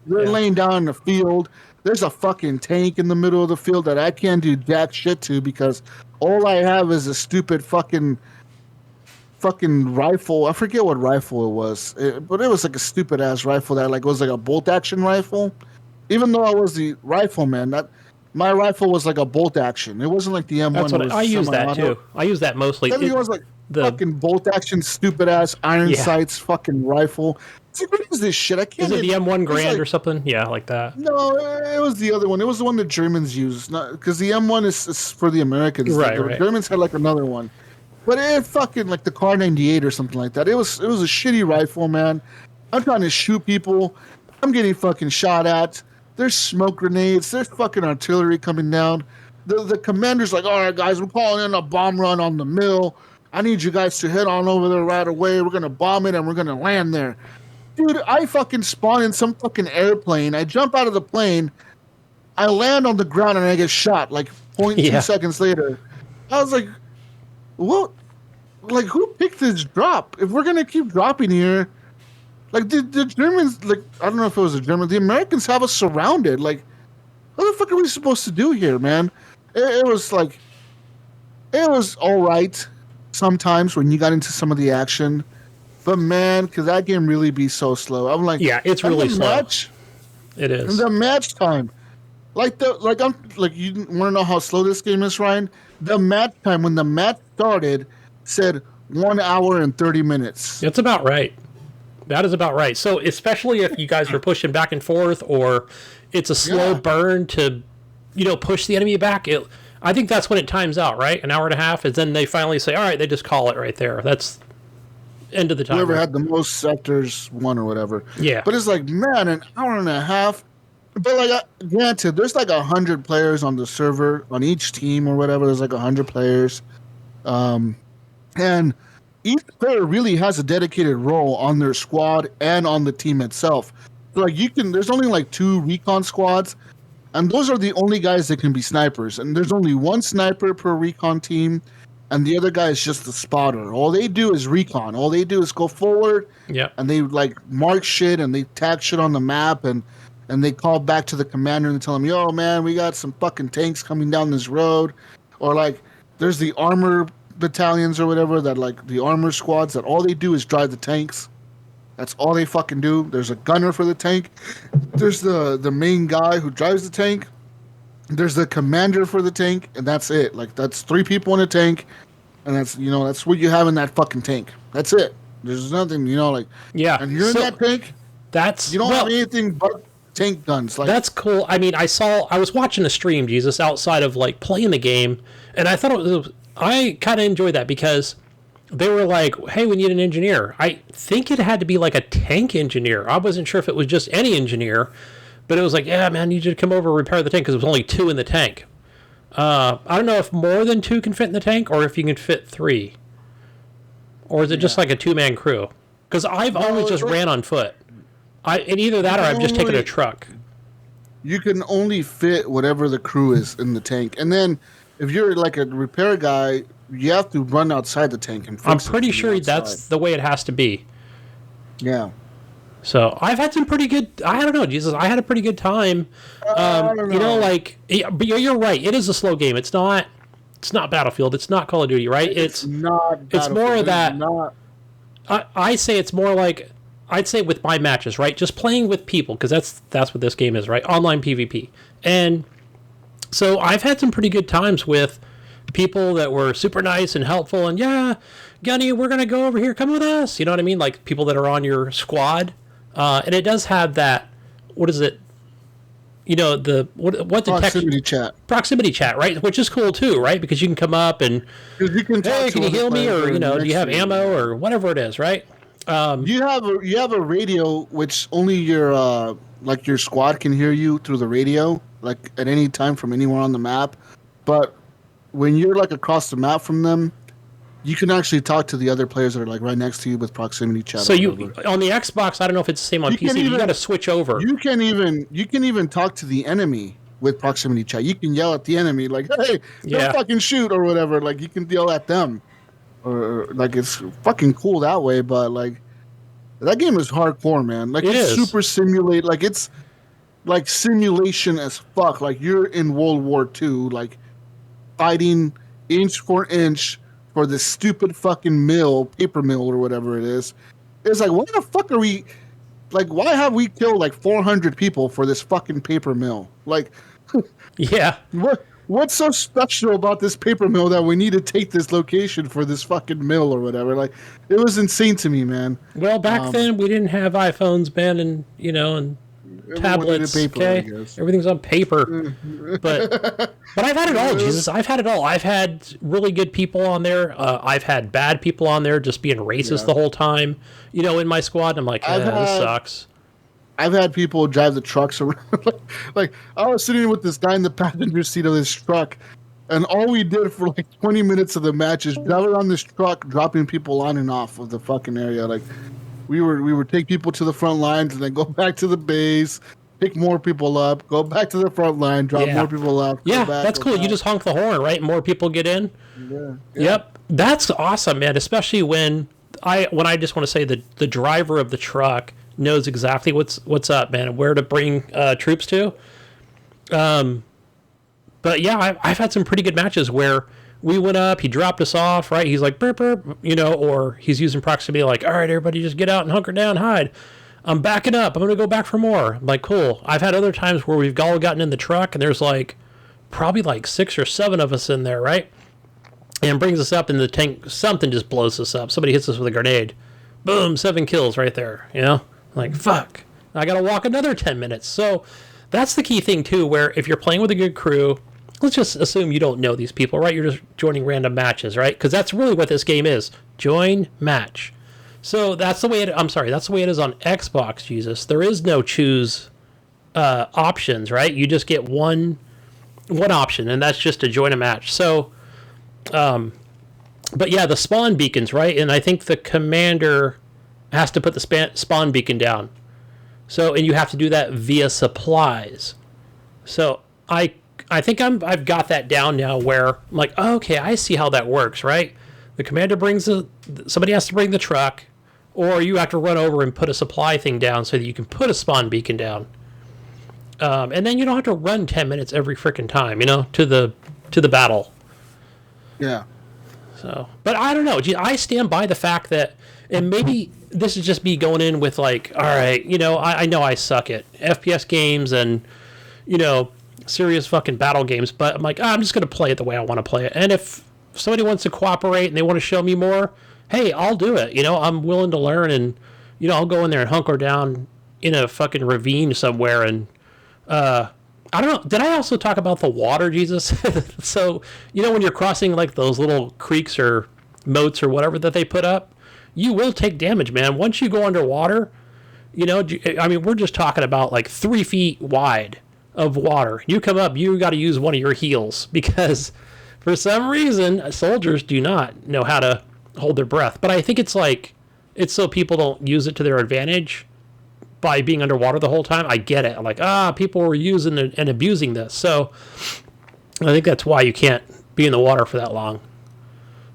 They're laying down in the field. There's a fucking tank in the middle of the field that I can't do jack shit to because all I have is a stupid fucking rifle. I forget what rifle it was, but it was like a stupid ass rifle that like was like a bolt action rifle. Even though I was the rifleman, my rifle was like a bolt action. It wasn't like the M1. That's what I use that too. I use that mostly. It was like fucking bolt action, stupid ass iron sights, fucking rifle. See, what is this shit? I can't. Is it the M1 Grand or something? Yeah, like that. No, it was the other one. It was the one the Germans used, because the M1 is for the Americans. Right, the Germans had like another one. But it fucking like the Car 98 or something like that. It was a shitty rifle, man. I'm trying to shoot people. I'm getting fucking shot at. There's smoke grenades. There's fucking artillery coming down. The commander's like, all right, guys, we're calling in a bomb run on the mill. I need you guys to head on over there right away. We're going to bomb it and we're going to land there. Dude, I fucking spawn in some fucking airplane. I jump out of the plane. I land on the ground and I get shot like 0.2 seconds later. I was like, what? Like, who picked this drop? If we're going to keep dropping here, like, the Germans, like, I don't know if it was the Germans, the Americans have us surrounded. Like, what the fuck are we supposed to do here, man? It was like, it was all right sometimes when you got into some of the action. But, man, could that game really be so slow? I'm like, yeah, it's really slow. Match, it is. and the match time. You want to know how slow this game is, Ryan? The match time, when the match started, said 1 hour and 30 minutes. That's about right. That is about right. So especially if you guys are pushing back and forth, or it's a slow burn to, push the enemy back. I think that's when it times out, right? An hour and a half, is then they finally say, all right, they just call it right there. That's end of the time. Whoever had the most sectors won or whatever. Yeah. But it's like, man, an hour and a half. But like, granted, there's like 100 players on the server on each team or whatever. There's like 100 players, and each player really has a dedicated role on their squad and on the team itself. So like, there's only like 2 recon squads, and those are the only guys that can be snipers. And there's only 1 sniper per recon team, and the other guy is just the spotter. All they do is recon. All they do is go forward, and they like mark shit and they tag shit on the map, and they call back to the commander and tell him, yo, man, we got some fucking tanks coming down this road. Or like, there's the armor battalions or whatever, that like the armor squads that all they do is drive the tanks. That's all they fucking do. There's a gunner for the tank. There's the main guy who drives the tank. There's the commander for the tank, and that's it. Like, that's 3 people in a tank, and that's what you have in that fucking tank. That's it. There's nothing, like, and you're in that tank. You don't have anything but tank guns. Like, that's cool. I mean, I was watching a stream, Jesus, outside of like playing the game, and I thought I kind of enjoyed that because they were like, hey, we need an engineer. I think it had to be like a tank engineer. I wasn't sure if it was just any engineer, but it was like, yeah, man, you need to come over and repair the tank, because there was only 2 in the tank. I don't know if more than 2 can fit in the tank, or if you can fit 3. Or is it just like a 2-man crew? Because I've always just ran on foot. And either that or I've just taken a truck. You can only fit whatever the crew is in the tank. And then if you're like a repair guy, you have to run outside the tank and fix I'm pretty sure that's the way it has to be. Yeah. So I've had some pretty good, I don't know, Jesus, I had a pretty good time. I don't know. But you're right. It is a slow game. It's not Battlefield. It's not Call of Duty, right? It's not. It's more of that. I say it's more like, I'd say with my matches, right? Just playing with people, because that's what this game is, right? Online PvP. And so I've had some pretty good times with people that were super nice and helpful, and yeah, Gunny, we're going to go over here. Come with us. You know what I mean? Like people that are on your squad. And it does have that, what is it? What proximity chat. Proximity chat, right? Which is cool too, right? Because you can come up and, you can hey, can you heal me? Or, do you have ammo or whatever it is, right? You have a radio which only your squad can hear you through the radio, like at any time from anywhere on the map. But when you're like across the map from them, you can actually talk to the other players that are like right next to you with proximity chat. So on the Xbox, I don't know if it's the same on PC. You got to switch over. You can even talk to the enemy with proximity chat. You can yell at the enemy like, "Hey, don't fucking shoot" or whatever. Like you can yell at them, or like it's fucking cool that way. But like that game is hardcore, man. Like it's super simulate. Like it's like simulation as fuck. Like you're in World War II, like fighting inch for inch for this stupid fucking paper mill or whatever it is. It's like, why the fuck are we, like, why have we killed like 400 people for this fucking paper mill? Like, yeah. What's so special about this paper mill that we need to take this location for this fucking mill or whatever? Like, it was insane to me, man. Well, back then we didn't have iPhones, man, and tablets. Paper, I Okay, guess. everything's on paper. But I've had it all, Jesus. I've had it all. I've had really good people on there. I've had bad people on there just being racist the whole time. In my squad, and I'm like, this sucks. I've had people drive the trucks around. like I was sitting with this guy in the passenger seat of this truck, and all we did for like 20 minutes of the match is drive around this truck, dropping people on and off of the fucking area. Like we would take people to the front lines and then go back to the base, pick more people up, go back to the front line, drop more people up. Yeah, that's cool. You just honk the horn, right? More people get in. Yeah. Yep, that's awesome, man. Especially when I just want to say the driver of the truck knows exactly what's up, man, and where to bring troops to. But yeah, I've had some pretty good matches where we went up, he dropped us off, right? He's like, burp, burp, or he's using proximity like, all right, everybody just get out and hunker down, hide. I'm backing up. I'm going to go back for more. I'm like, cool. I've had other times where we've all gotten in the truck and there's like probably like 6 or 7 of us in there, right? And brings us up in the tank. Something just blows us up. Somebody hits us with a grenade. Boom, 7 kills right there, Like, fuck. I got to walk another 10 minutes. So that's the key thing, too, where if you're playing with a good crew, let's just assume you don't know these people, right? You're just joining random matches, right? Because that's really what this game is. Join match. So that's the way that's the way it is on Xbox, Jesus. There is no choose options, right? You just get one option, and that's just to join a match. So, but yeah, the spawn beacons, right? And I think the commander has to put the spawn beacon down. So, and you have to do that via supplies. So I think I've got that down now where I'm like, oh, okay, I see how that works, right? The commander somebody has to bring the truck, or you have to run over and put a supply thing down so that you can put a spawn beacon down. And then you don't have to run 10 minutes every freaking time, to the battle. Yeah. So, but I don't know. I stand by the fact that, and maybe this is just me going in with like, all right, I know I suck at FPS games and, serious fucking battle games, but I'm like, I'm just going to play it the way I want to play it. And if somebody wants to cooperate and they want to show me more, hey, I'll do it. I'm willing to learn, and, I'll go in there and hunker down in a fucking ravine somewhere. And, I don't know. Did I also talk about the water, Jesus? So, when you're crossing like those little creeks or moats or whatever that they put up, you will take damage, man. Once you go underwater, we're just talking about like 3 feet wide of water. You come up, you got to use one of your heels because for some reason soldiers do not know how to hold their breath. But I think it's so people don't use it to their advantage by being underwater the whole time. I get it. I'm like, people were using and abusing this. So I think that's why you can't be in the water for that long.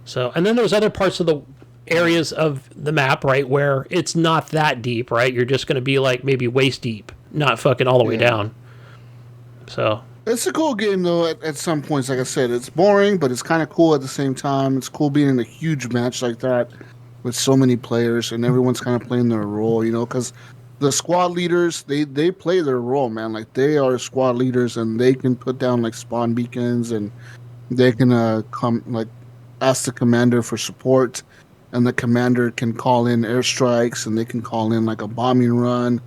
So, and then there's other parts of the areas of the map, right, where it's not that deep, right? You're just going to be like maybe waist deep, not fucking all the way down. So it's a cool game though. At some points, like I said, it's boring, but it's kind of cool at the same time. It's cool being in a huge match like that with so many players and everyone's kind of playing their role, because the squad leaders they play their role, man. Like they are squad leaders and they can put down like spawn beacons and they can come like ask the commander for support, and the commander can call in airstrikes and they can call in like a bombing run.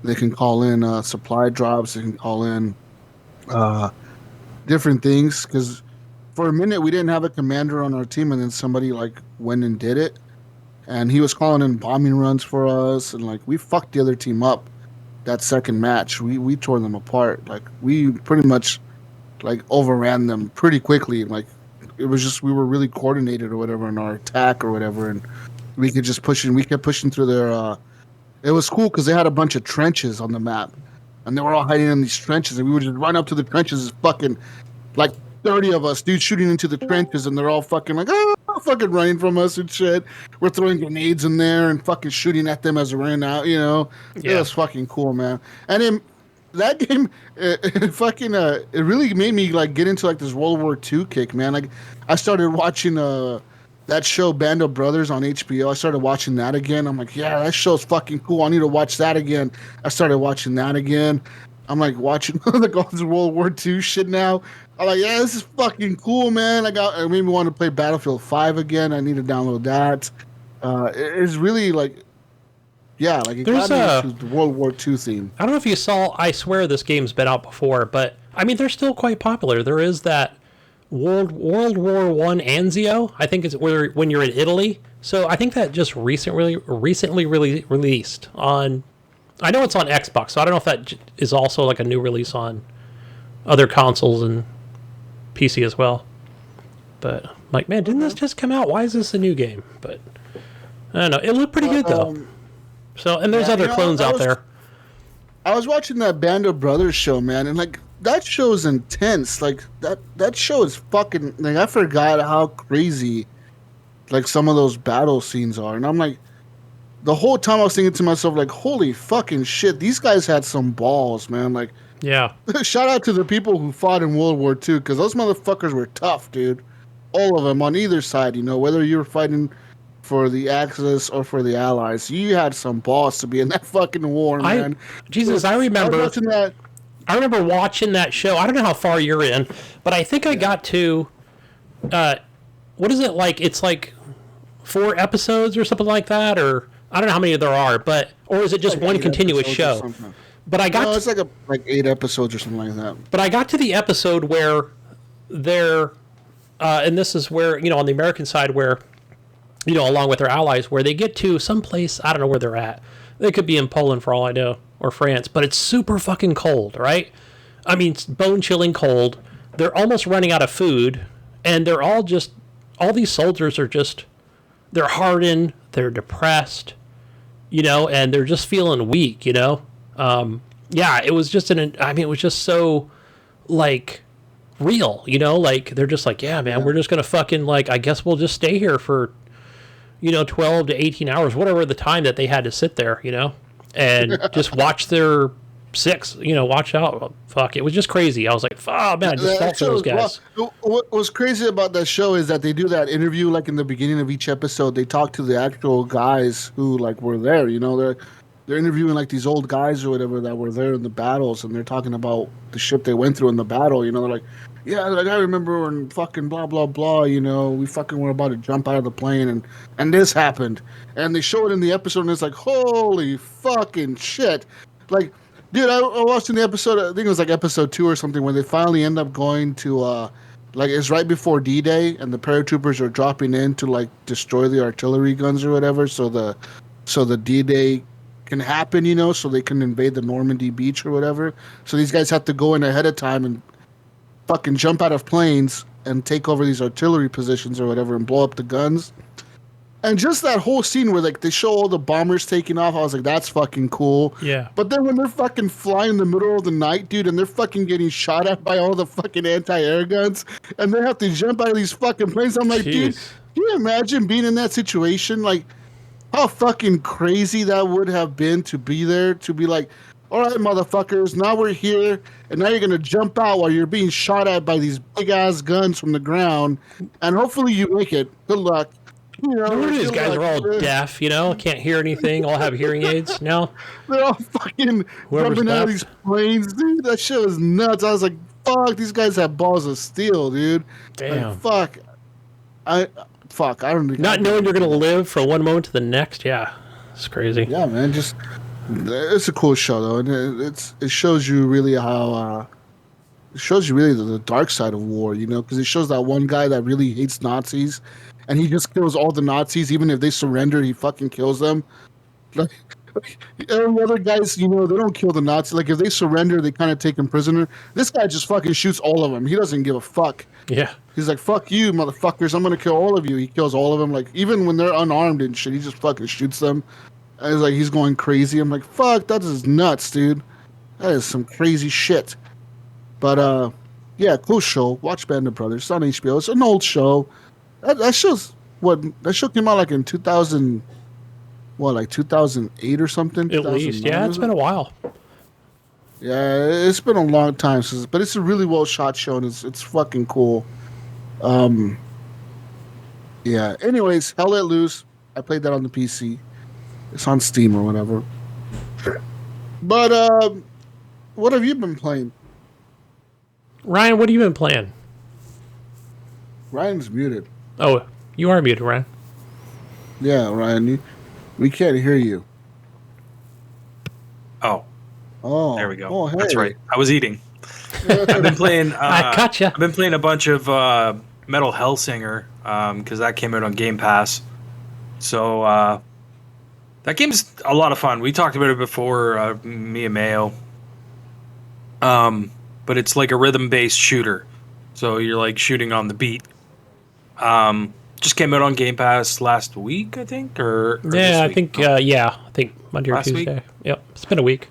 They can call in supply drops. They can call in different things, because for a minute we didn't have a commander on our team, and then somebody like went and did it, and he was calling in bombing runs for us, and like we fucked the other team up. That second match, we tore them apart. Like we pretty much like overran them pretty quickly. Like it was just we were really coordinated or whatever in our attack or whatever, and we could just push in. We kept pushing through their. It was cool because they had a bunch of trenches on the map. And they were all hiding in these trenches, and we would just run up to the trenches, as fucking like 30 of us, dude, shooting into the trenches, and they're all fucking like, fucking running from us and shit. We're throwing grenades in there and fucking shooting at them as they ran out, It was fucking cool, man. And then that game, it really made me like get into like this World War II kick, man. Like I started watching that show Band of Brothers on HBO. I started watching that again. I'm like, yeah, that show's fucking cool. I need to watch that again. I started watching that again. I'm like watching like all this World War II shit now. I'm like, yeah, this is fucking cool, man. It made me want to play Battlefield 5 again. I need to download that. It's really like, Yeah, like it There's got me into the World War II theme. I don't know if you saw, I swear this game's been out before, but I mean, they're still quite popular. There is that World War One Anzio. I think it's where when you're in Italy. So I think that just recently really released on. I know it's on Xbox, so I don't know if that is also like a new release on other consoles and PC as well. But I'm like, man, didn't this just come out? Why is this a new game? But I don't know. It looked pretty good though. So, and there's other clones out there. I was watching that Band of Brothers show, man, and like that show is intense. Like that show is fucking. Like I forgot how crazy, like some of those battle scenes are, and I'm like, the whole time I was thinking to myself, like, holy fucking shit, these guys had some balls, man. Like, yeah. Shout out to the people who fought in World War II, because those motherfuckers were tough, dude. All of them on either side, you know, whether you were fighting for the Axis or for the Allies, you had some balls to be in that fucking war, man. I remember watching that show. I don't know how far you're in, but I think I got to, what is it like? It's like 4 episodes or something like that, or I don't know how many there are, or is it just like one continuous show? But I got it's like 8 episodes or something like that. But I got to the episode where they're, and this is where, you know, on the American side where, you know, along with their allies, where they get to some place, I don't know where they're at. They could be in Poland for all I know, or France, but it's super fucking cold, right? I mean, bone-chilling cold. They're almost running out of food, and they're all these soldiers are just, they're hardened, they're depressed, you know, and they're just feeling weak, you know? Yeah, it was just it was just so, like, real, you know? Like, they're just like, yeah, man, we're just gonna fucking, like, I guess we'll just stay here for, you know, 12 to 18 hours, whatever the time that they had to sit there, you know, and just watch their watch out. Fuck, it was just crazy. I was like, oh, man, I just felt for those guys. Well, what was crazy about that show is that they do that interview, like, in the beginning of each episode. They talk to the actual guys who, like, were there, you know, they're interviewing, like, these old guys or whatever that were there in the battles, and they're talking about the shit they went through in the battle, you know, they're like, yeah, like, I remember when fucking blah, blah, blah, you know, we fucking were about to jump out of the plane, and this happened. And they show it in the episode, and it's like, holy fucking shit. Like, dude, I watched in the episode, I think it was like episode 2 or something, where they finally end up going to, like, it's right before D-Day, and the paratroopers are dropping in to, like, destroy the artillery guns or whatever, so the D-Day can happen, you know, so they can invade the Normandy beach or whatever. So these guys have to go in ahead of time and fucking jump out of planes and take over these artillery positions or whatever and blow up the guns. And just that whole scene where, like, they show all the bombers taking off, I was like, that's fucking cool. Yeah. But then when they're fucking flying in the middle of the night, dude, and they're fucking getting shot at by all the fucking anti-air guns, and they have to jump out of these fucking planes, I'm like, dude, can you imagine being in that situation? Like, how fucking crazy that would have been to be there, to be like, all right, motherfuckers, now we're here, and now you're going to jump out while you're being shot at by these big-ass guns from the ground, and hopefully you make it. Good luck. You know, these guys are all deaf, you know, can't hear anything, all have hearing aids now. They're all fucking jumping out of these planes, dude. That shit was nuts. I was like, fuck, these guys have balls of steel, dude. Damn. Like, I don't know. Not knowing you're going to live from one moment to the next, yeah. It's crazy. Yeah, man, it's a cool show, though, and it shows you really how... it shows you really the dark side of war, you know, because it shows that one guy that really hates Nazis, and he just kills all the Nazis. Even if they surrender, he fucking kills them. Like, every other guys, you know, they don't kill the Nazis. Like, if they surrender, they kind of take them prisoner. This guy just fucking shoots all of them. He doesn't give a fuck. Yeah. He's like, fuck you, motherfuckers. I'm going to kill all of you. He kills all of them. Like, even when they're unarmed and shit, he just fucking shoots them. And it's like, he's going crazy. I'm like, fuck, that is nuts, dude. That is some crazy shit. But, yeah, cool show. Watch Band of Brothers. It's on HBO. It's an old show. That show came out like in 2000, like 2008 or something? At least, yeah, it's been a while. Yeah, it's been a long time since, but it's a really well shot show, and it's fucking cool. Yeah. Anyways, Hell Let Loose. I played that on the PC. It's on Steam or whatever. But what have you been playing? Ryan, what have you been playing? Ryan's muted. Oh, you are muted, Ryan. Yeah, Ryan, we can't hear you. Oh, There we go. Oh, hey. That's right. I was eating. I've been playing. I gotcha. I've been playing a bunch of Metal Hellsinger because that came out on Game Pass. So that game's a lot of fun. We talked about it before, me and Mayo. But it's like a rhythm-based shooter, so you're like shooting on the beat. Just came out on Game Pass last week, I think, or Yeah, I this think week. Oh, I think Monday or Last week? Tuesday. Yep, it's been a week.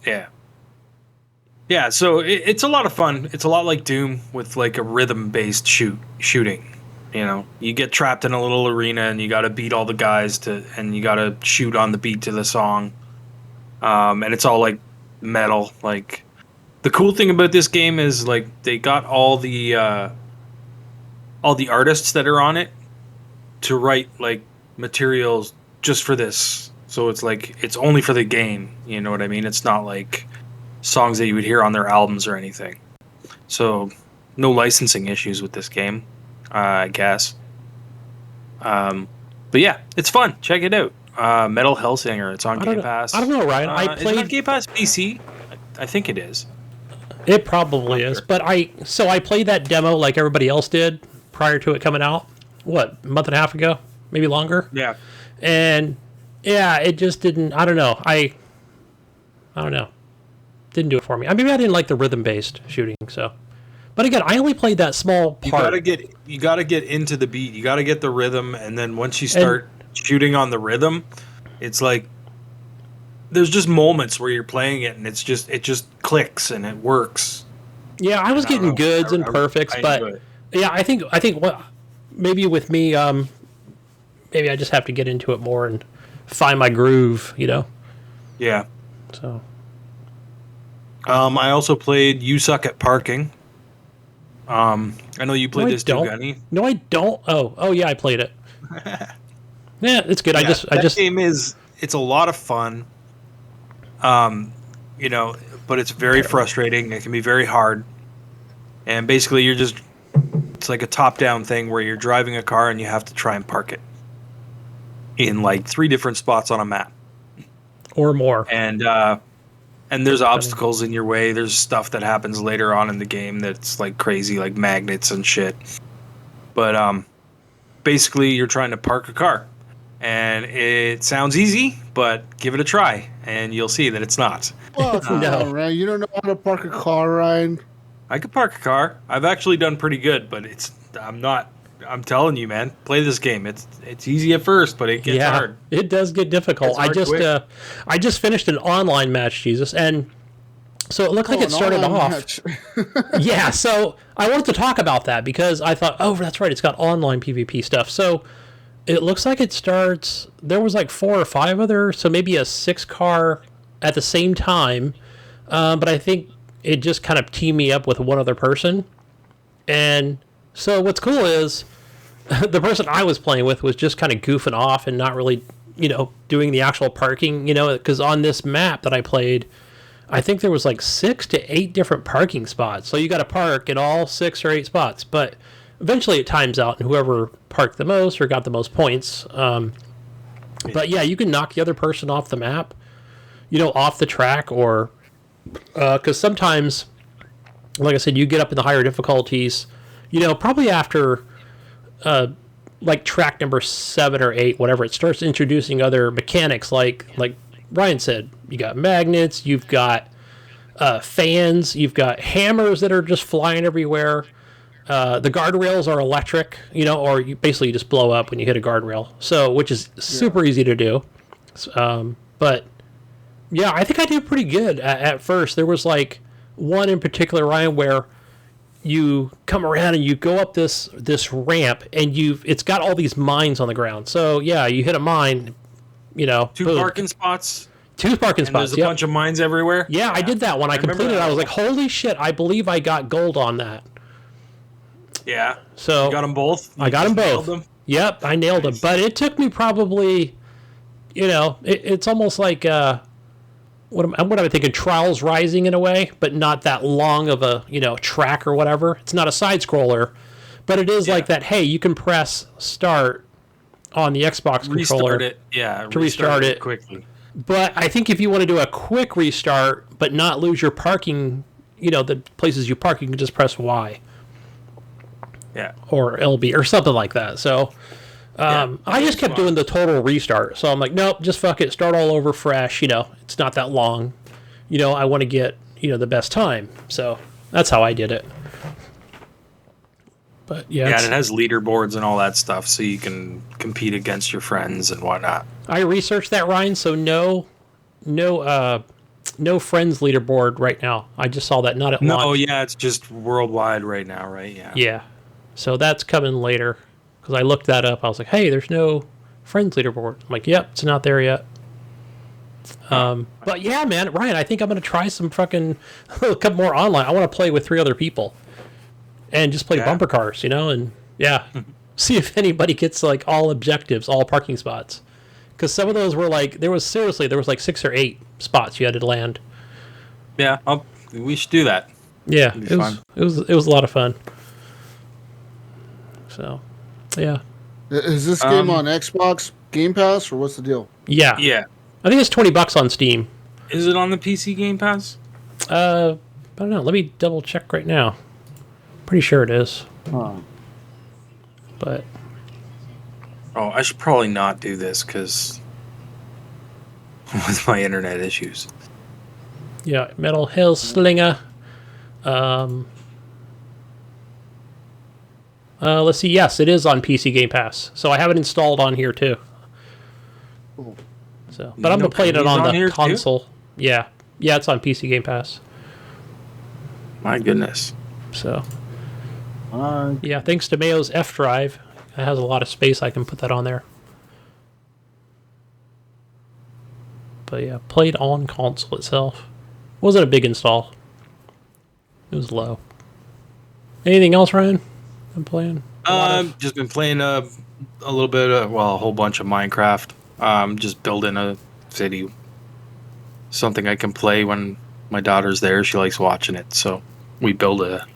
Yeah. So it's a lot of fun. It's a lot like Doom with like a rhythm-based shooting. You know, you get trapped in a little arena and you got to beat all the guys and you got to shoot on the beat to the song. And it's all like metal. Like the cool thing about this game is like they got all the artists that are on it to write like materials just for this. So it's like it's only for the game. You know what I mean? It's not like songs that you would hear on their albums or anything. So no licensing issues with this game, I guess. But yeah, it's fun. Check it out. Metal Hellsinger. It's on Game Pass. I don't know, Ryan. I Is it played. on Game Pass PC? I think it is. It probably is, Sure. but I played that demo like everybody else did prior to it coming out. What, a month and a half ago, maybe longer? Yeah. And yeah, it just didn't. I don't know. I don't know. Didn't do it for me. I mean, maybe I didn't like the rhythm-based shooting. So, but again, I only played that small part. You gotta get into the beat. You gotta get the rhythm, and then once you start shooting on the rhythm, it's like there's just moments where you're playing it and it just clicks and it works. Yeah, I was I don't getting know. goods and perfects, I but enjoy it. yeah, I think what maybe with me, maybe I just have to get into it more and find my groove, you know. Yeah. So I also played You Suck at Parking. I know you played No, I this too, don't. Gunny. no, I don't. Oh yeah, I played it. Yeah, it's good. I Yeah, just game it's a lot of fun. You know, but it's very frustrating. It can be very hard. And basically it's like a top-down thing where you're driving a car and you have to try and park it in like 3 different spots on a map. or more. And there's obstacles in your way. There's stuff that happens later on in the game that's like crazy, like magnets and shit. But basically, you're trying to park a car. And it sounds easy, but give it a try, and you'll see that it's not. Well, come No. on, Ryan. You don't know how to park a car, Ryan. I could park a car. I've actually done pretty good, but I'm telling you, man, play this game. It's easy at first, but it gets hard. It does get difficult. It's hard quick. I just finished an online match, Jesus, and so it looked like it started off. Yeah, so I wanted to talk about that because I thought, oh, that's right, it's got online PvP stuff. So it looks like it starts. There was like 4 or 5 other, so maybe a 6 car at the same time. But I think it just kind of teamed me up with one other person, and so what's cool is the person I was playing with was just kind of goofing off and not really, doing the actual parking, because on this map that I played, I think there was like 6 to 8 different parking spots. So you got to park in all 6 or 8 spots, but eventually it times out and whoever parked the most or got the most points. But yeah, you can knock the other person off the map, off the track, or because sometimes, like I said, you get up in the higher difficulties, probably after like track number 7 or 8, whatever, it starts introducing other mechanics like Ryan said. You got magnets, you've got fans, you've got hammers that are just flying everywhere. The guardrails are electric, or you basically just blow up when you hit a guardrail. So, which is super easy to do. But yeah, I think I did pretty good at first. There was like one in particular, Ryan, where you come around and you go up this ramp and it's got all these mines on the ground. So yeah, you hit a mine, 2 boom. parking spots. 2 parking And spots. there's a bunch of mines everywhere. Yeah, I did that one. I remember completed it. that. I was like, holy shit, I believe I got gold on that. Yeah. So You got them both? I got them just both. nailed them? Yep, I nailed them. But it took me probably, it's almost like what am I thinking? Trials Rising in a way, but not that long of a track or whatever. It's not a side scroller, but it is like that. Hey, you can press start on the Xbox controller Restart it. Yeah. to restart it quickly. But I think if you want to do a quick restart but not lose your parking, the places you park, you can just press Y. Yeah. Or LB or something like that. So I just kept doing the total restart. So I'm like, nope, just fuck it. Start all over fresh. It's not that long. I want to get, the best time. So that's how I did it. But yeah. Yeah, and it has leaderboards and all that stuff, so you can compete against your friends and whatnot. I researched that, Ryan, so no friends leaderboard right now. I just saw that not at launch. No, yeah, it's just worldwide right now, right? Yeah. Yeah. So that's coming later. Because I looked that up. I was like, hey, there's no friends leaderboard. I'm like, yep, it's not there yet. But yeah, man, Ryan, I think I'm going to try some fucking a couple more online. I want to play with 3 other people. And just play bumper cars, and see if anybody gets like all objectives, all parking spots. Because some of those were like, there was like 6 or 8 spots you had to land. Yeah, we should do that. Yeah, it was a lot of fun. So, yeah. Is this game on Xbox Game Pass or what's the deal? Yeah. Yeah. I think it's $20 on Steam. Is it on the PC Game Pass? I don't know. Let me double check right now. Pretty sure it is. But I should probably not do this because with my internet issues. Yeah, Metal Hellsinger. Let's see. Yes, it is on PC Game Pass. So I have it installed on here too. Cool. So, but I'm gonna play it on the console. Too? Yeah, it's on PC Game Pass. My goodness. So. Yeah, thanks to Mayo's F drive, it has a lot of space. I can put that on there. But yeah, played on console itself. Wasn't a big install. It was low. Anything else, Ryan? I'm playing. Just been playing a little bit of, a whole bunch of Minecraft. Just building a city. Something I can play when my daughter's there. She likes watching it, so we build a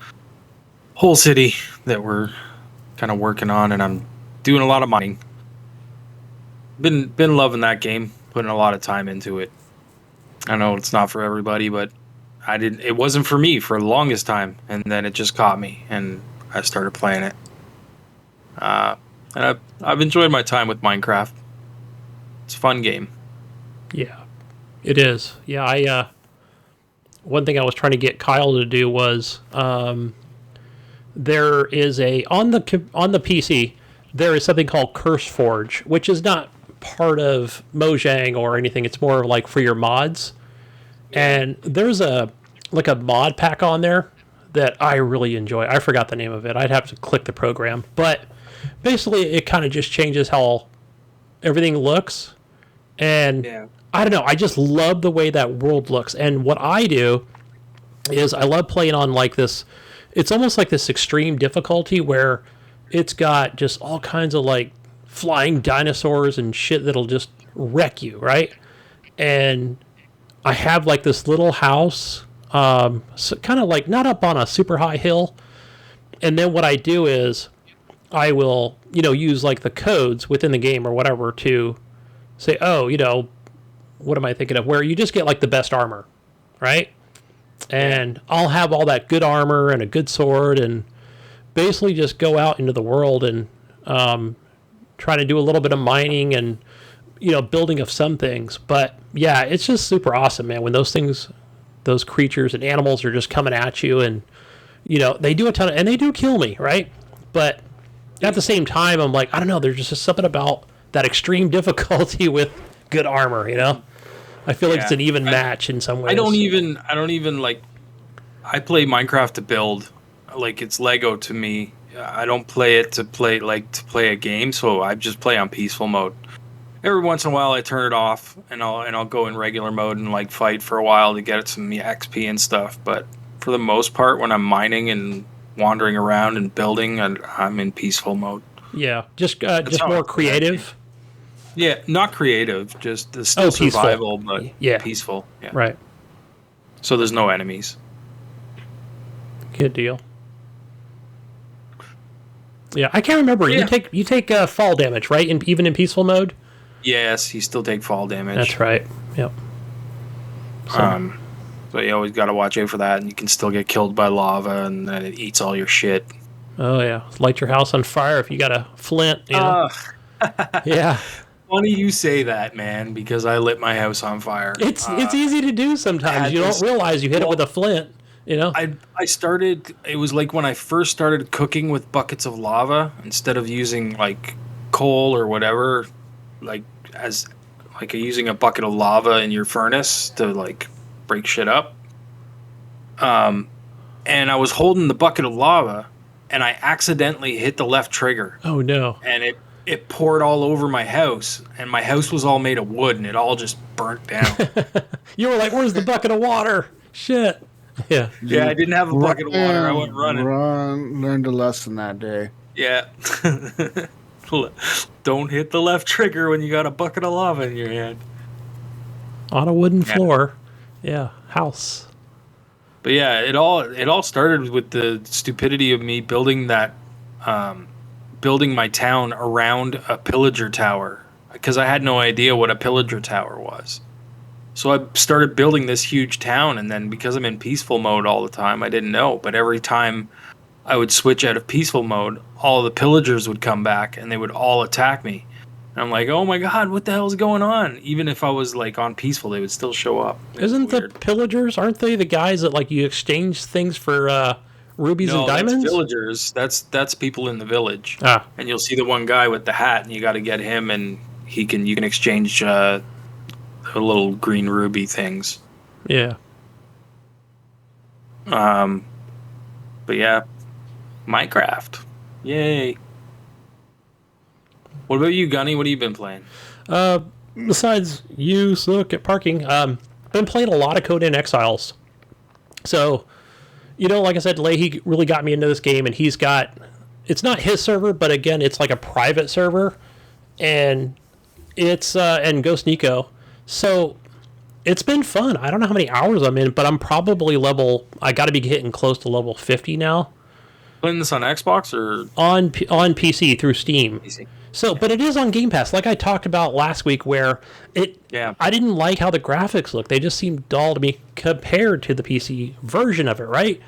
whole city that we're kind of working on, and I'm doing a lot of mining. Been loving that game, putting a lot of time into it. I know it's not for everybody, but it wasn't for me for the longest time, and then it just caught me, and I started playing it. And I've enjoyed my time with Minecraft. It's a fun game. Yeah, it is. Yeah, one thing I was trying to get Kyle to do was there is on the PC there is something called CurseForge, which is not part of Mojang or anything. It's more like for your mods. And there's a mod pack on there that I really enjoy. I forgot the name of it. I'd have to click the program. But basically it kind of just changes how everything looks. And I don't know, I just love the way that world looks. And what I do is I love playing on like this. It's almost like this extreme difficulty where it's got just all kinds of like flying dinosaurs and shit that'll just wreck you, right? And I have like this little house, so kind of like not up on a super high hill. And then what I do is I will, use like the codes within the game or whatever to say, what am I thinking of? Where you just get like the best armor, right? And I'll have all that good armor and a good sword and basically just go out into the world and try to do a little bit of mining and, building of some things. But yeah, it's just super awesome, man. When those creatures and animals are just coming at you and, they do a ton of, and they do kill me, right? But at the same time, I'm like, I don't know, there's just something about that extreme difficulty with good armor, I feel like it's an even match in some ways. I don't even like. I play Minecraft to build, like it's Lego to me. I don't play it to play a game, so I just play on peaceful mode. Every once in a while, I turn it off and I'll go in regular mode and like fight for a while to get some XP and stuff. But for the most part, when I'm mining and wandering around and building, I'm in peaceful mode. Yeah, just more creative. Yeah, not creative, just still survival, but peaceful. Yeah. Right. So there's no enemies. Good deal. Yeah, I can't remember. Yeah. You take fall damage, right? Even in peaceful mode. Yes, you still take fall damage. That's right. Yep. So you always got to watch out for that, and you can still get killed by lava, and then it eats all your shit. Oh yeah, light your house on fire if you got a flint. You know? Yeah. Funny you say that, man, because I lit my house on fire. It's easy to do sometimes. You don't realize you hit it with a flint. You know. I started. It was like when I first started cooking with buckets of lava instead of using like coal or whatever, like using a bucket of lava in your furnace to like break shit up. And I was holding the bucket of lava, and I accidentally hit the left trigger. Oh no! And it poured all over my house, and my house was all made of wood, and it all just burnt down. You were like, "Where's the bucket of water?" Shit. Yeah. Yeah, I didn't have a bucket of water. I went running. Learned a lesson that day. Yeah. Don't hit the left trigger when you got a bucket of lava in your hand. On a wooden floor. Yeah. House. But yeah, it all started with the stupidity of me building my town around a pillager tower, because I had no idea what a pillager tower was. So I started building this huge town, and then because I'm in peaceful mode all the time, I didn't know. But every time I would switch out of peaceful mode, all the pillagers would come back, and they would all attack me. And I'm like, oh my god, what the hell's going on? Even if I was like on peaceful, they would still show up. Isn't the pillagers, aren't they the guys that like you exchange things for rubies and diamonds? That's villagers. That's people in the village. Ah. And you'll see the one guy with the hat, and you got to get him, and you can exchange the little green ruby things. Yeah. But yeah, Minecraft. Yay. What about you, Gunny? What have you been playing? Besides you suck at parking, been playing a lot of Conan Exiles. So, like I said, Leahy really got me into this game, and it's not his server, but again, it's like a private server, and it's, and Ghost Nico. So, it's been fun. I don't know how many hours I'm in, but I'm probably I got to be getting close to level 50 now. Playing this on Xbox or? On PC through Steam. PC. So, but it is on Game Pass, like I talked about last week, where I didn't like how the graphics look. They just seemed dull to me compared to the PC version of it, right?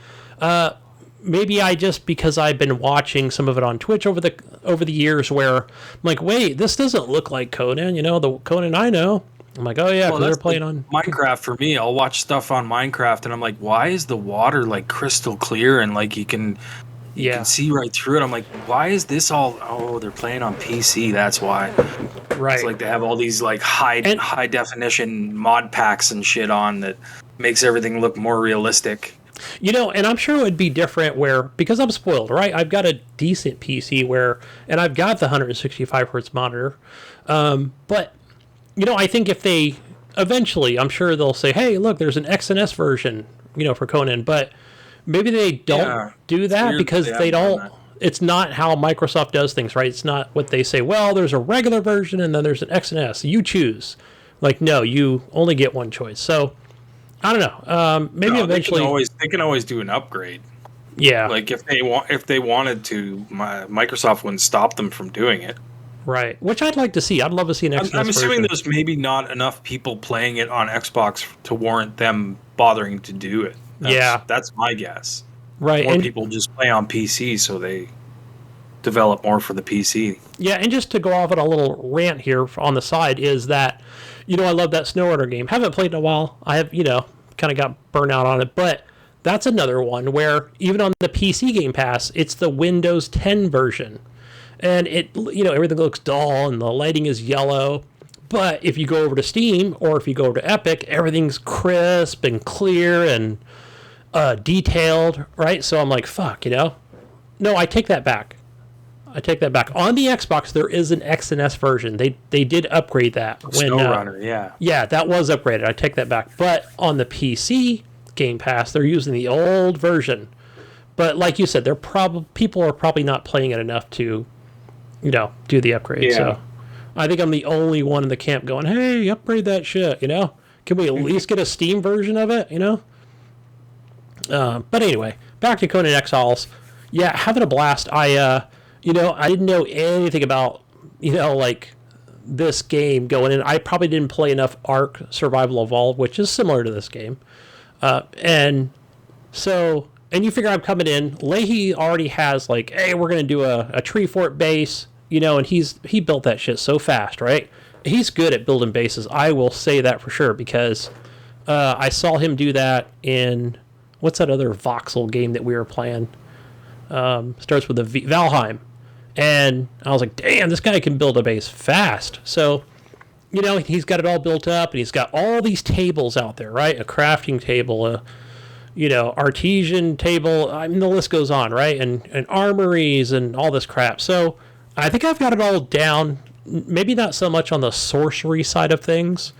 Maybe because I've been watching some of it on Twitch over the years, where I'm like, wait, this doesn't look like Conan, the Conan I know. I'm like, oh yeah, because they're playing on Minecraft. For me, I'll watch stuff on Minecraft, and I'm like, why is the water like crystal clear and like you can see right through it? I'm like, why is this all? Oh, they're playing on PC. That's why. Right. It's like they have all these like high definition mod packs and shit on that makes everything look more realistic. And I'm sure it would be different because I'm spoiled, right? I've got a decent PC and I've got the 165 hertz monitor, but. I think if they eventually, I'm sure they'll say, hey, look, there's an XNS version, for Conan, but maybe they don't do that because they don't, it's not how Microsoft does things, right? It's not what they say, well, there's a regular version and then there's an XNS. You choose. Like, no, you only get one choice. So, I don't know. Maybe eventually. They can always do an upgrade. Yeah. Like, if they wanted to, Microsoft wouldn't stop them from doing it. Right, which I'd like to see. I'd love to see an XNS I'm assuming version. there's maybe not enough people playing it on Xbox to warrant them bothering to do it. That's my guess. Right, more people just play on PC, so they develop more for the PC. Yeah, and just to go off on a little rant here on the side is that, I love that SnowRunner game. Haven't played in a while. I have, kind of got burnt out on it, but that's another one where even on the PC Game Pass, it's the Windows 10 version. And it, everything looks dull and the lighting is yellow. But if you go over to Steam or if you go over to Epic, everything's crisp and clear and detailed, right? So I'm like, fuck, No, I take that back. On the Xbox, there is an XNS version. They did upgrade that. SnowRunner, yeah. Yeah, that was upgraded. I take that back. But on the PC Game Pass, they're using the old version. But like you said, people are probably not playing it enough to do the upgrade. Yeah. So I think I'm the only one in the camp going, hey, upgrade that shit, Can we at least get a Steam version of it, But anyway, back to Conan Exiles. Yeah, having a blast. I didn't know anything about, like this game going in. I probably didn't play enough Ark Survival Evolved, which is similar to this game. And you figure I'm coming in. Leahy already has like, hey, we're going to do a tree fort base, and he built that shit so fast, right? He's good at building bases. I will say that for sure, because I saw him do that in, what's that other voxel game that we were playing? Starts with a V, Valheim. And I was like, damn, this guy can build a base fast. So, he's got it all built up, and he's got all these tables out there, right? A crafting table, artesian table. I mean, the list goes on, right? And armories and all this crap. So I think I've got it all down. Maybe not so much on the sorcery side of things,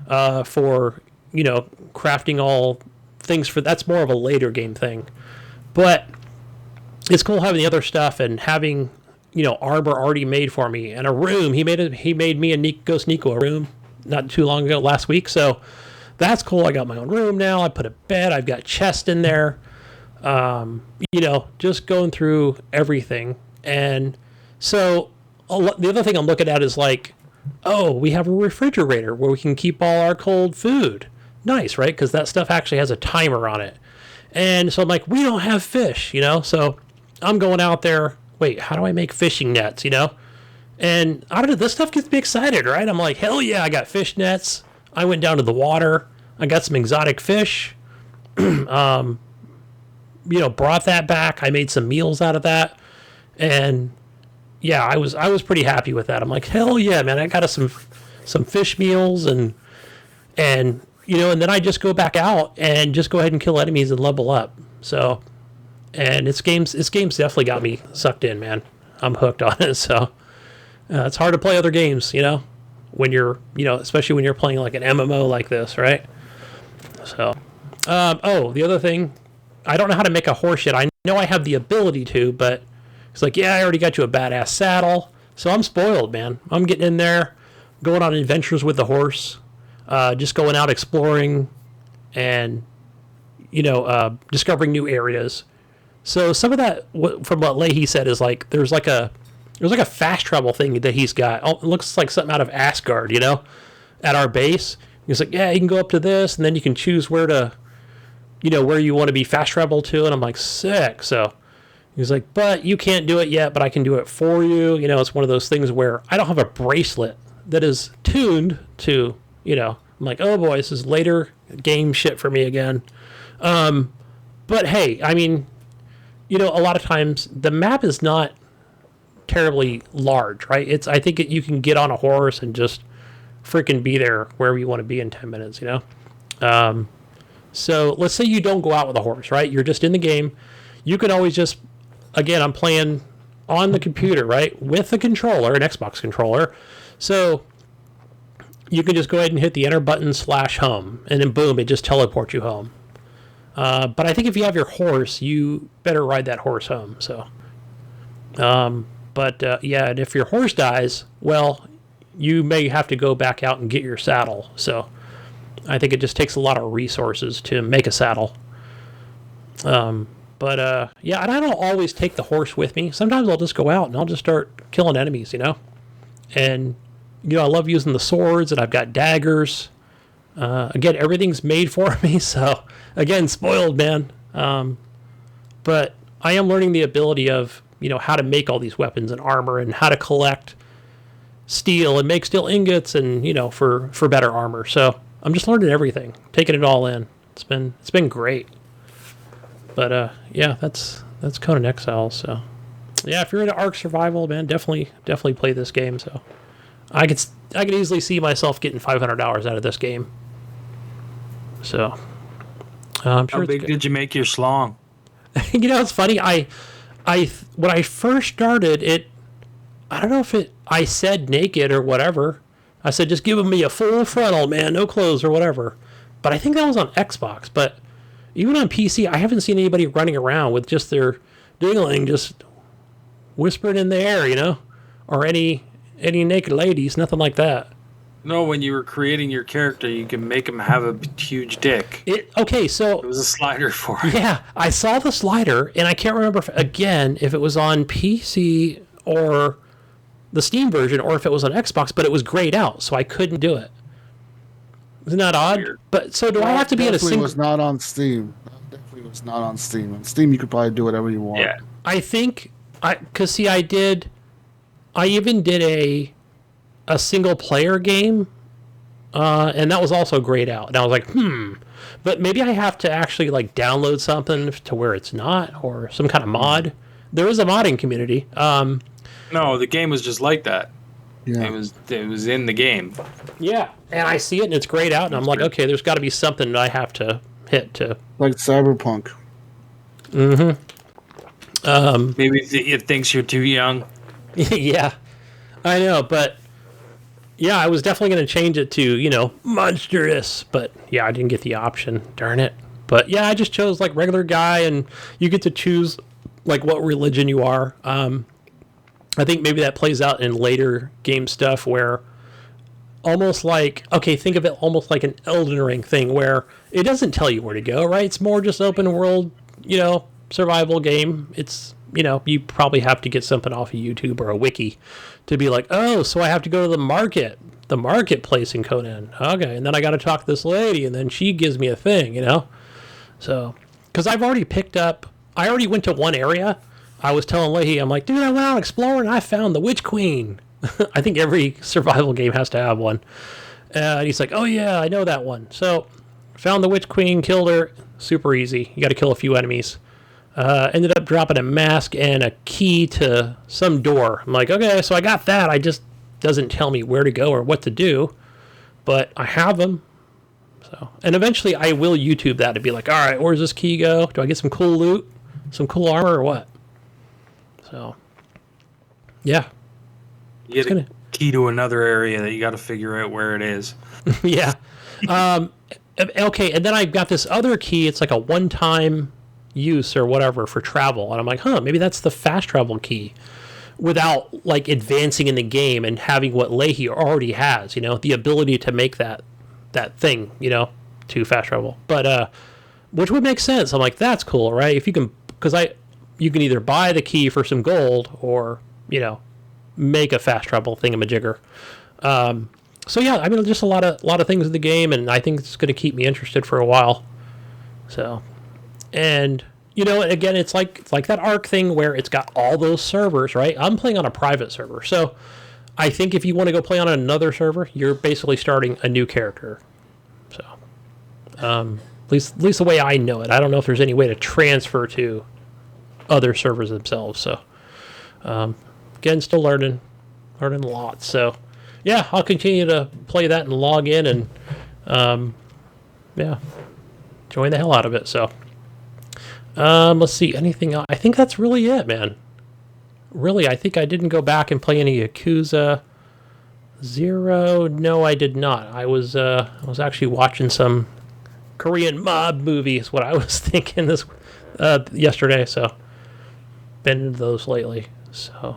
for, crafting all things for, that's more of a later game thing. But it's cool having the other stuff and having, armor already made for me, and a room. He made me a Ghost Nico a room not too long ago, last week. So that's cool. I got my own room now. I put a bed. I've got chest in there. Just going through everything. And so the other thing I'm looking at is like, oh, we have a refrigerator where we can keep all our cold food. Nice, right? Because that stuff actually has a timer on it. And so I'm like, we don't have fish, So I'm going out there. Wait, how do I make fishing nets, And I don't know, this stuff gets me excited, right? I'm like, hell yeah, I got fish nets. I went down to the water. I got some exotic fish. Brought that back. I made some meals out of that. And yeah, I was pretty happy with that. I'm like, hell yeah, man, I got us some fish meals and then I just go back out and just go ahead and kill enemies and level up. So, and this game's definitely got me sucked in, man. I'm hooked on it. So it's hard to play other games, when you're, especially when you're playing like an MMO like this, right? So, the other thing, I don't know how to make a horse yet. I know I have the ability to, but it's like, yeah, I already got you a badass saddle. So I'm spoiled, man. I'm getting in there, going on adventures with the horse, just going out exploring and, discovering new areas. So some of that, from what Leahy said, is like, there's like a fast travel thing that he's got. Oh, it looks like something out of Asgard, at our base. He's like, yeah, you can go up to this, and then you can choose where to, where you want to be fast travel to. And I'm like, sick. So he's like, but you can't do it yet, but I can do it for you. It's one of those things where I don't have a bracelet that is tuned to, I'm like, oh boy, this is later game shit for me again. But hey, I mean, a lot of times the map is not terribly large, right? I think you can get on a horse and just freaking be there wherever you want to be in 10 minutes, So let's say you don't go out with a horse, right? You're just in the game. You can always just, again, I'm playing on the computer, right? With a controller, an Xbox controller. So you can just go ahead and hit the enter button /home, and then boom, it just teleports you home. But I think if you have your horse, you better ride that horse home. So, yeah, and if your horse dies, well, you may have to go back out and get your saddle. So I think it just takes a lot of resources to make a saddle. Yeah, and I don't always take the horse with me. Sometimes I'll just go out and I'll just start killing enemies, And, I love using the swords, and I've got daggers. Again, everything's made for me, so, again, spoiled, man. But I am learning the ability of, how to make all these weapons and armor, and how to collect steel and make steel ingots and, for better armor. So I'm just learning everything, taking it all in. It's been great. But yeah, that's Conan Exiles. So yeah, if you're into Ark Survival, man, definitely play this game. So I could easily see myself getting $500 out of this game. So I'm sure. How big did you make your schlong? It's funny. When I first started it, I don't know if I said naked or whatever. I said, just give me a full frontal, man, no clothes or whatever. But I think that was on Xbox. But even on PC, I haven't seen anybody running around with just their dingling just whispering in the air, or any naked ladies, nothing like that. No, when you were creating your character, you can make him have a huge dick. So... It was a slider for it. Yeah, I saw the slider, and I can't remember, if it was on PC or the Steam version or if it was on Xbox, but it was grayed out, so I couldn't do it. Isn't that odd? Weird. But so do I have to be in a Definitely single? was not on Steam. Definitely was not on Steam. On Steam, you could probably do whatever you want. Yeah. I think because see, I even did a single player game, and that was also grayed out. And I was like, but maybe I have to actually like download something to where it's not, or some kind of mod. There is a modding community. No, the game was just like that. Yeah. It was in the game. Yeah, and I see it and it's grayed out, and I'm like, okay, there's got to be something that I have to hit to. Like Cyberpunk. Maybe it thinks you're too young. Yeah, I know, but yeah, I was definitely going to change it to, monstrous, but yeah, I didn't get the option. Darn it. But yeah, I just chose like regular guy, and you get to choose like what religion you are. I think maybe that plays out in later game stuff where almost like, okay, think of it almost like an Elden Ring thing where it doesn't tell you where to go, right? It's more just open world, survival game. It's, you probably have to get something off of YouTube or a wiki to be like, oh, so I have to go to the marketplace in Conan. Okay, and then I got to talk to this lady, and then she gives me a thing, So, because I already went to one area. I was telling Leahy, I'm like, dude, I went out exploring and I found the Witch Queen. I think every survival game has to have one. And he's like, oh yeah, I know that one. So, found the Witch Queen, killed her, super easy. You got to kill a few enemies. Ended up dropping a mask and a key to some door. I'm like, okay, so I got that. I just doesn't tell me where to go or what to do, but I have them. So, and eventually I will YouTube that to be like, all right, where's this key go? Do I get some cool loot, some cool armor, or what? So, yeah. You get a key to another area that you got to figure out where it is. Yeah. Okay, and then I've got this other key. It's like a one-time use or whatever for travel. And I'm like, maybe that's the fast travel key without like advancing in the game and having what Leahy already has, the ability to make that thing, to fast travel. But which would make sense. I'm like, that's cool, right? If you can, because you can either buy the key for some gold or, make a fast travel thingamajigger. So yeah, I mean, just a lot of things in the game, and I think it's going to keep me interested for a while. So, and again, it's like that Ark thing where it's got all those servers, right? I'm playing on a private server, so I think if you want to go play on another server, you're basically starting a new character. So, at least the way I know it, I don't know if there's any way to transfer to other servers themselves. So, again, still learning lots. So, yeah, I'll continue to play that and log in and, join the hell out of it. So, let's see, anything else? I think that's really it, man. Really, I think I didn't go back and play any Yakuza 0. No, I did not. I was actually watching some Korean mob movies, what I was thinking this yesterday. So, been into those lately. So,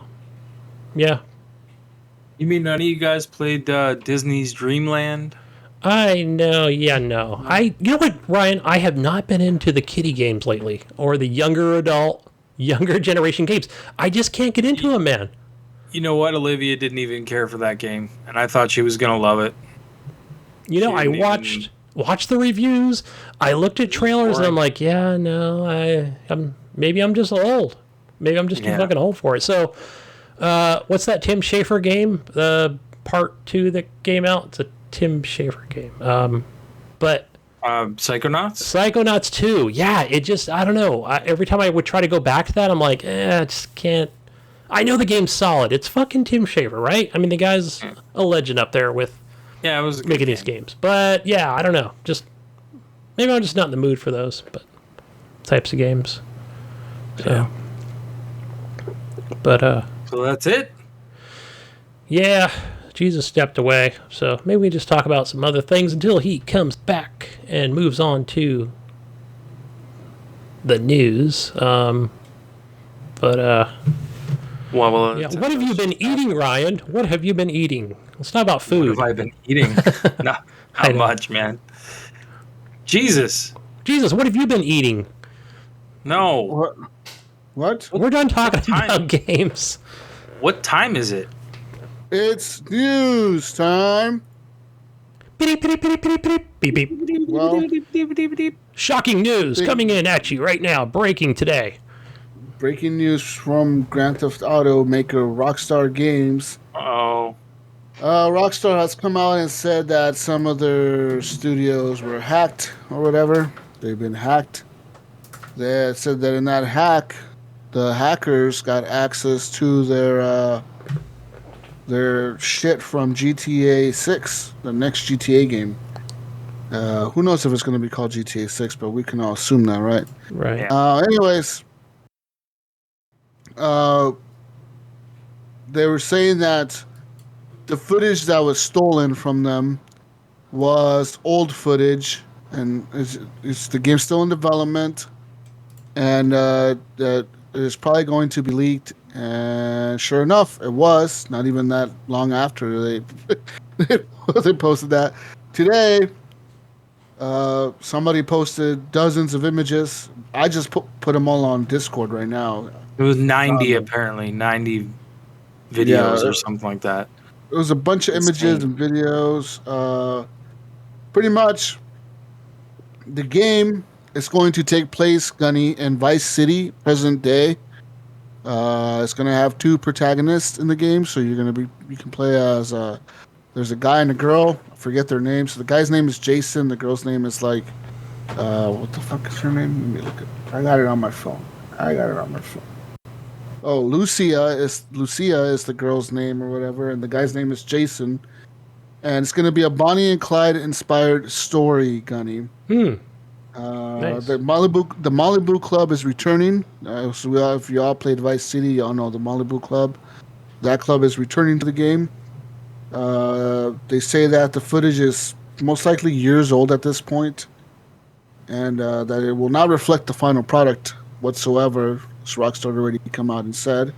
yeah. You mean none of you guys played Disney's Dreamland? I know, yeah, no. You know what, Ryan? I have not been into the kiddie games lately, or the younger generation games. I just can't get into them, man. You know what? Olivia didn't even care for that game, and I thought she was gonna love it. I watched the reviews. I looked at trailers, and I'm like, yeah, no, maybe I'm just old. Maybe I'm just too fucking old for it. So, what's that Tim Schafer game? The part 2 that came out. It's a Tim Schafer game. But Psychonauts 2. Yeah, it just, I don't know. Every time I would try to go back to that, I'm like, I just can't. I know the game's solid. It's fucking Tim Schafer, right? I mean, the guy's a legend up there with it was making these games. But yeah, I don't know. Just maybe I'm just not in the mood for those types of games. So, yeah. But so that's it. Yeah, Jesus stepped away. So maybe we just talk about some other things until he comes back and moves on to the news. Well, yeah. What have you been eating, Ryan? What have you been eating? Let's talk about food. What have I been eating? Not much, man. Jesus, what have you been eating? No. What? We're done talking about games. What time is it? It's news time. Beep, beep, beep, beep, beep, beep, beep. Well, Shocking news coming in at you right now. Breaking today. breaking news from Grand Theft Auto maker Rockstar Games. Oh, Rockstar has come out and said that some of their studios were hacked or whatever. They've been hacked. They said that in that hack, the hackers got access to their shit from GTA 6, the next GTA game. Who knows if it's going to be called GTA 6, but we can all assume that, right? Right. Anyways, they were saying that the footage that was stolen from them was old footage, and it's the game's still in development, and that it's probably going to be leaked. And sure enough, it was not even that long after they they posted that. Today, somebody posted dozens of images. I just put them all on Discord right now. it was 90 apparently, 90 videos or something like that. It was a bunch of images and videos. Pretty much, the game is going to take place, Gunny, in Vice City, present day. It's going to have two protagonists in the game, so you can play as there's a guy and a girl. I forget their names. So the guy's name is Jason. The girl's name is like what the fuck is her name? Let me look it. I got it on my phone. Oh, Lucia is the girl's name or whatever, and the guy's name is Jason. And it's going to be a Bonnie and Clyde inspired story, Gunny. Nice. The Malibu Club is returning. So if you all played Vice City, you all know the Malibu Club. That club is returning to the game. They say that the footage is most likely years old at this point, and that it will not reflect the final product whatsoever. So Rockstar already come out and said.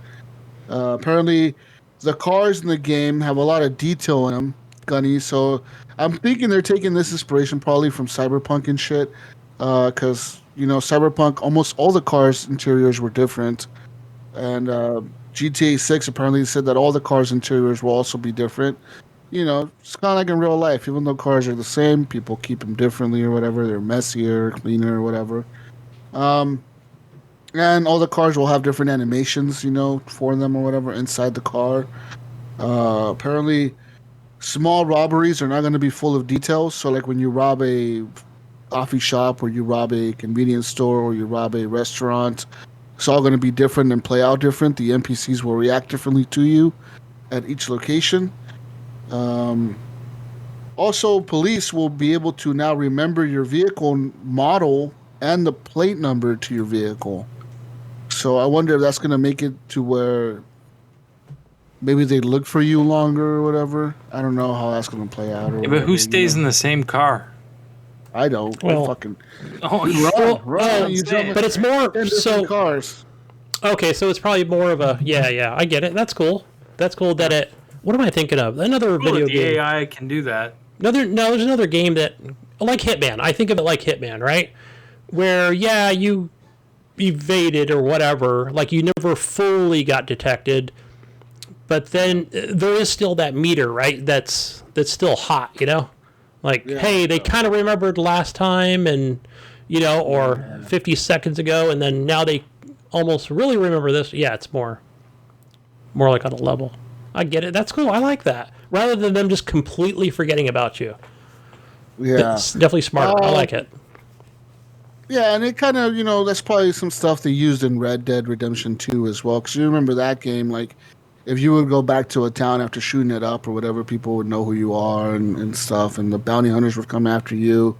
Apparently, the cars in the game have a lot of detail in them, Gunny. So I'm thinking they're taking this inspiration probably from Cyberpunk and shit. Because, Cyberpunk, almost all the cars' interiors were different. And GTA 6 apparently said that all the cars' interiors will also be different. It's kind of like in real life. Even though cars are the same, people keep them differently or whatever. They're messier, cleaner, or whatever. And all the cars will have different animations, for them or whatever inside the car. Apparently, small robberies are not going to be full of details. So, like when you rob a coffee shop, or you rob a convenience store, or you rob a restaurant, it's all going to be different and play out different. The NPCs will react differently to you at each location. Also, police will be able to now remember your vehicle model and the plate number to your vehicle. So I wonder if that's going to make it to where maybe they look for you longer or whatever. I don't know how that's going to play out. Yeah, but who stays in the same car? I don't. Well, fucking run, you jump but it's more so cars. Okay, so it's probably more of a yeah. I get it. That's cool. That's cool that it. What am I thinking of? Another video game. AI can do that. There's another game that like Hitman. I think of it like Hitman, right? Where you evaded or whatever, like you never fully got detected, but then there is still that meter, right? That's still hot, Like, hey, they kind of remembered last time, and or 50 seconds ago, and then now they almost really remember this. Yeah, it's more like on a level. I get it. That's cool. I like that. Rather than them just completely forgetting about you. Yeah, it's definitely smarter. I like it. Yeah, and it kind of, that's probably some stuff they used in Red Dead Redemption 2 as well. Because you remember that game, like, if you would go back to a town after shooting it up or whatever, people would know who you are and stuff, and the bounty hunters would come after you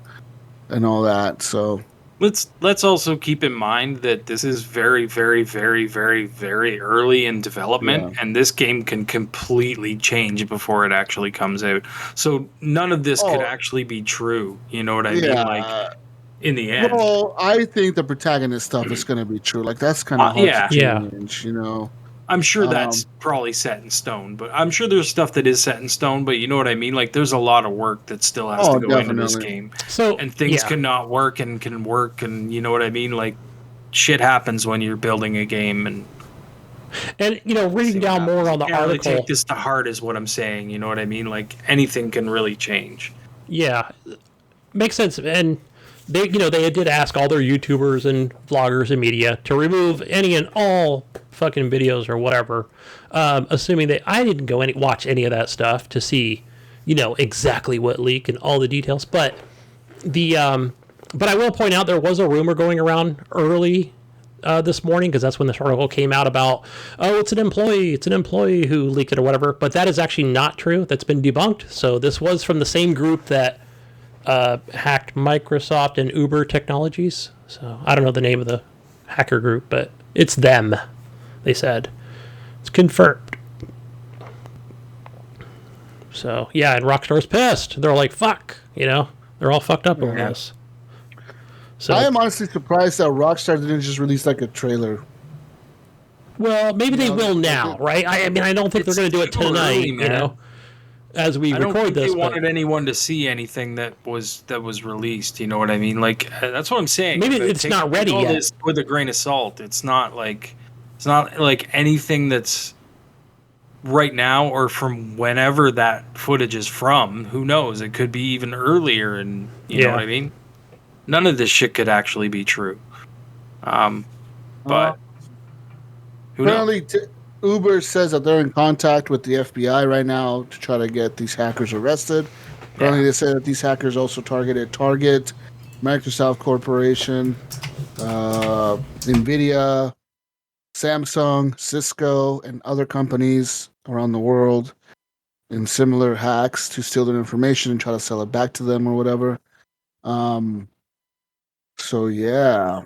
and all that. So let's also keep in mind that this is very, very, very, very, very early in development, and this game can completely change before it actually comes out. So none of this could actually be true. You know what I mean? Like, in the end. Well, I think the protagonist stuff is going to be true. Like, that's kind of hard to change, I'm sure that's probably set in stone, but I'm sure there's stuff that is set in stone, but you know what I mean? Like, there's a lot of work that still has to go into this game. So, and things cannot work and can work, and you know what I mean? Like, shit happens when you're building a game. And And reading down more on the can't really article. take this to heart is what I'm saying. You know what I mean? Like anything can really change. Yeah, makes sense. And they did ask all their YouTubers and vloggers and media to remove any and all fucking videos or whatever, assuming that I didn't go watch any of that stuff to see, exactly what leak and all the details. But but I will point out there was a rumor going around early this morning, because that's when this article came out about, it's an employee who leaked it or whatever. But that is actually not true. That's been debunked. So this was from the same group that hacked Microsoft and Uber Technologies. So I don't know the name of the hacker group, but it's them, they said. It's confirmed. So yeah, and Rockstar's pissed. They're like, fuck, they're all fucked up over this. So I am honestly surprised that Rockstar didn't just release like a trailer. Well, maybe they will now, right? I mean, I don't think they're going to do it tonight, early, as we I don't record think this. they wanted anyone to see anything that was released. You know what I mean? Like that's what I'm saying. Maybe But it's not ready all yet. This with a grain of salt. It's not like anything that's right now or from whenever that footage is from. Who knows? It could be even earlier, and you know what I mean. None of this shit could actually be true. But who knows? Apparently, Uber says that they're in contact with the FBI right now to try to get these hackers arrested. Apparently, they say that these hackers also targeted Target, Microsoft Corporation, NVIDIA, Samsung, Cisco, and other companies around the world in similar hacks to steal their information and try to sell it back to them or whatever. So yeah.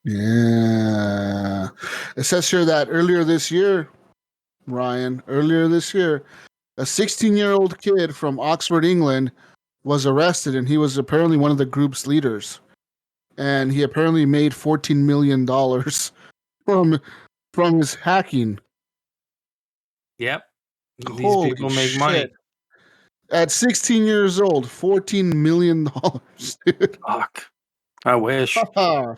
Yeah. It says here that earlier this year, Ryan, a 16-year-old kid from Oxford, England, was arrested, and he was apparently one of the group's leaders. And he apparently made $14 million from his hacking. Yep. These Holy people make shit. money. At 16 years old, $14 million, dude. Fuck. I wish. Like,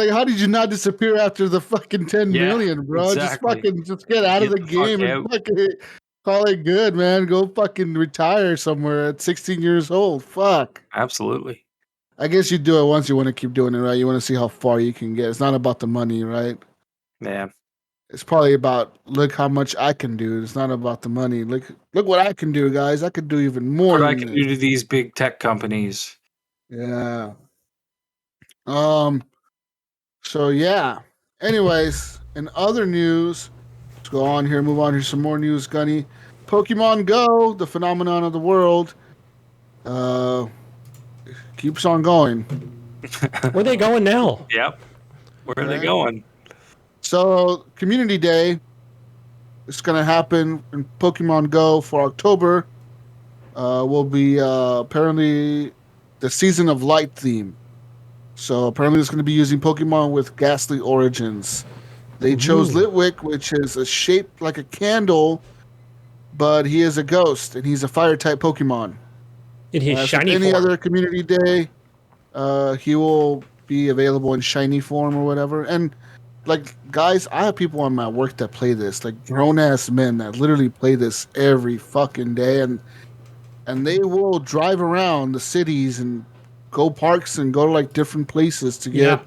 how did you not disappear after the fucking 10 million, bro? Exactly. Just get out of the game and fucking call it good, man. Go fucking retire somewhere at 16 years old. Fuck. Absolutely. I guess you do it once. You want to keep doing it, right? You want to see how far you can get. It's not about the money, right? Yeah. It's probably about, look how much I can do. It's not about the money. Look what I can do, guys. I could do even more. What I can do to these big tech companies. Yeah. So yeah. Anyways, in other news, let's go on here, move on here. Some more news, Gunny. Pokemon Go, the phenomenon of the world, keeps on going. Where are they going now? Yep. Where are they going? So, Community Day is going to happen in Pokemon Go for October. Will be apparently the Season of Light theme. So apparently it's going to be using Pokemon with ghastly origins. They chose Litwick, which is a shape like a candle, but he is a ghost, and he's a fire-type Pokemon. In his shiny any form. other Community Day, he will be available in shiny form or whatever. And, like, guys, I have people on my work that play this, like grown-ass men that literally play this every fucking day, and they will drive around the cities and go parks and go to like different places to get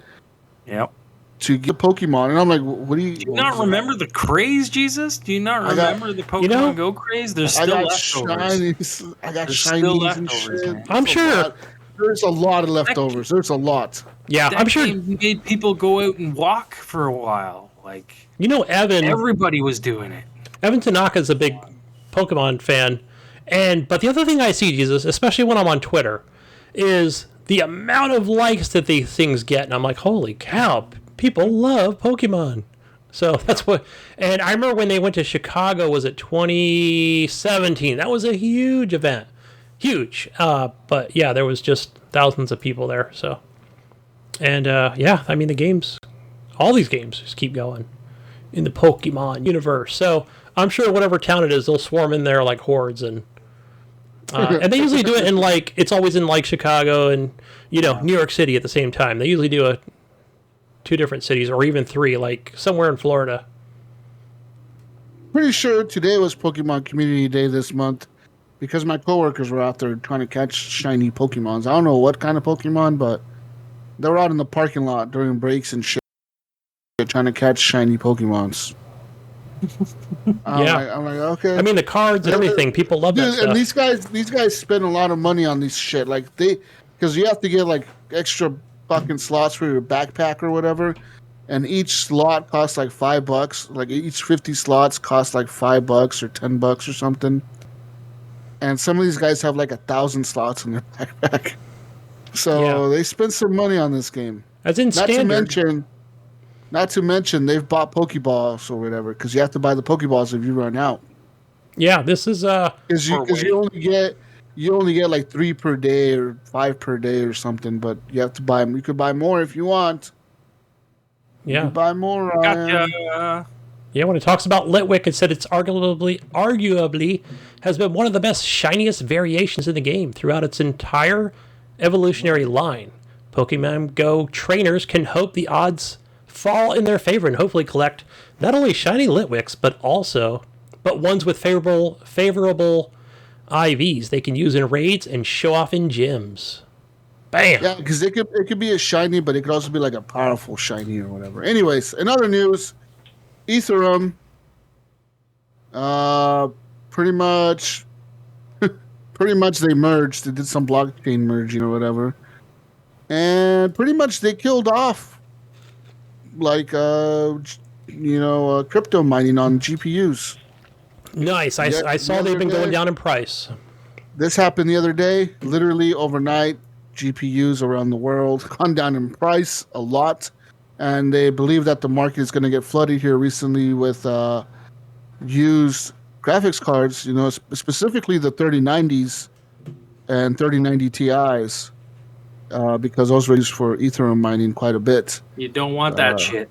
to get Pokemon. And I'm like, what do you not remember the craze, Jesus? Do you not remember the Pokemon Go craze? There's still leftovers. I got shinies and shit. I'm sure there's a lot of leftovers. There's a lot. Yeah, I'm sure made people go out and walk for a while. Like, Evan, everybody was doing it. Evan Tanaka's a big Pokemon fan. But the other thing I see, Jesus, especially when I'm on Twitter, is the amount of likes that these things get. And I'm like, holy cow, people love Pokemon. So that's what. And I remember when they went to Chicago, was it 2017? That was a huge event. Huge. But yeah, there was just thousands of people there. So. And I mean, all these games just keep going in the Pokemon universe. So I'm sure whatever town it is, they'll swarm in there like hordes and they usually do it in it's always in like Chicago and New York City at the same time. They usually do 2 different cities, or even 3, like somewhere in Florida. Pretty sure today was Pokemon Community Day this month because my coworkers were out there trying to catch shiny Pokemons. I don't know what kind of Pokemon, but they were out in the parking lot during breaks and shit trying to catch shiny Pokemons. I'm like, okay. I mean, the cards and everything, people love that stuff. And these guys spend a lot of money on these shit. Like because you have to get like extra fucking slots for your backpack or whatever, and each slot costs like $5. Like each 50 slots costs like $5 or $10 or something. And some of these guys have like 1,000 slots in their backpack, so they spend some money on this game. As in standard. Not to mention, they've bought Pokeballs or whatever, because you have to buy the Pokeballs if you run out. Yeah, this is because you only get like 3 per day or 5 per day or something, but you have to buy them. You could buy more if you want. Yeah, you could buy more. Ryan. Gotcha. Yeah, when it talks about Litwick, it said it's arguably has been one of the best, shiniest variations in the game throughout its entire evolutionary line. Pokemon Go trainers can hope the odds fall in their favor and hopefully collect not only shiny Litwicks, but ones with favorable IVs they can use in raids and show off in gyms. Bam! Yeah, because it could be a shiny, but it could also be like a powerful shiny or whatever. Anyways, in other news, Ethereum, pretty much they merged. They did some blockchain merging or whatever, and pretty much they killed off like crypto mining on GPUs. Nice. I saw they've been going down in price. This happened the other day. Literally overnight, GPUs around the world gone down in price a lot, and they believe that the market is going to get flooded here recently with used graphics cards. Specifically the 3090s and 3090 Ti's. Because those were used for Ethereum mining quite a bit. You don't want that shit.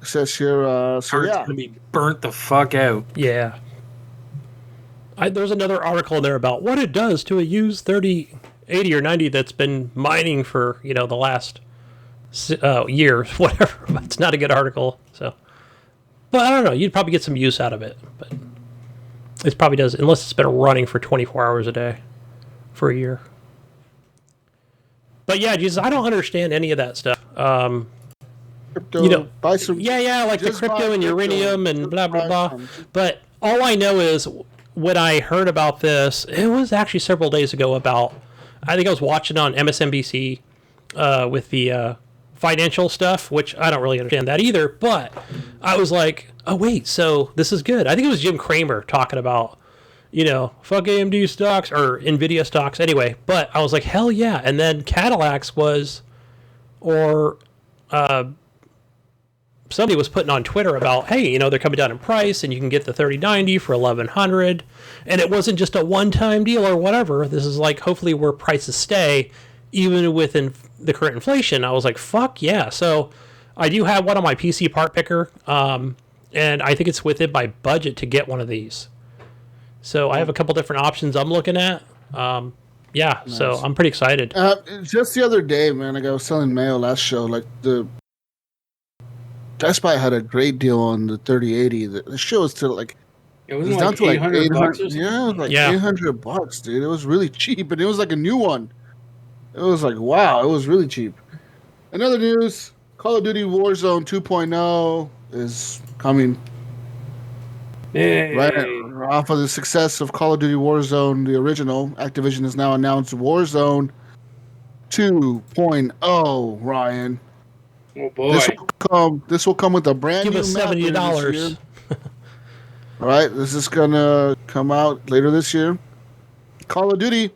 It says here, Cards gonna be burnt the fuck out. Yeah. There's another article in there about what it does to a used 3080 or 90 that's been mining for the last year, whatever. It's not a good article, so. But I don't know. You'd probably get some use out of it, but it probably does, unless it's been running for 24 hours a day for a year. But yeah, Jesus, I don't understand any of that stuff. Crypto, buy some. Yeah, like the crypto and uranium and blah blah blah. But all I know is when I heard about this, it was actually several days ago. I think I was watching on MSNBC with the financial stuff, which I don't really understand that either. But I was like, oh wait, so this is good. I think it was Jim Cramer talking about. Fuck AMD stocks or NVIDIA stocks anyway. But I was like, hell yeah. And then Cadillacs somebody was putting on Twitter about, hey, they're coming down in price and you can get the 3090 for $1,100. And it wasn't just a one-time deal or whatever. This is like, hopefully where prices stay, even within the current inflation. I was like, fuck yeah. So I do have one on my PC part picker. And I think it's within my budget to get one of these. So I have a couple different options I'm looking at. Nice. So I'm pretty excited. Just the other day, man, I was selling mail last show. Like the Best Buy had a great deal on the 3080. The show was still like it was down to like $800. Yeah, it was like $800, dude. It was really cheap, and it was like a new one. It was like wow, it was really cheap. In other news, Call of Duty Warzone 2.0 is coming. Yay. Right off of the success of Call of Duty Warzone, the original, Activision has now announced Warzone 2.0. Ryan, oh boy, this will come with a brand new map. Give us $70. All right, this is gonna come out later this year. Call of Duty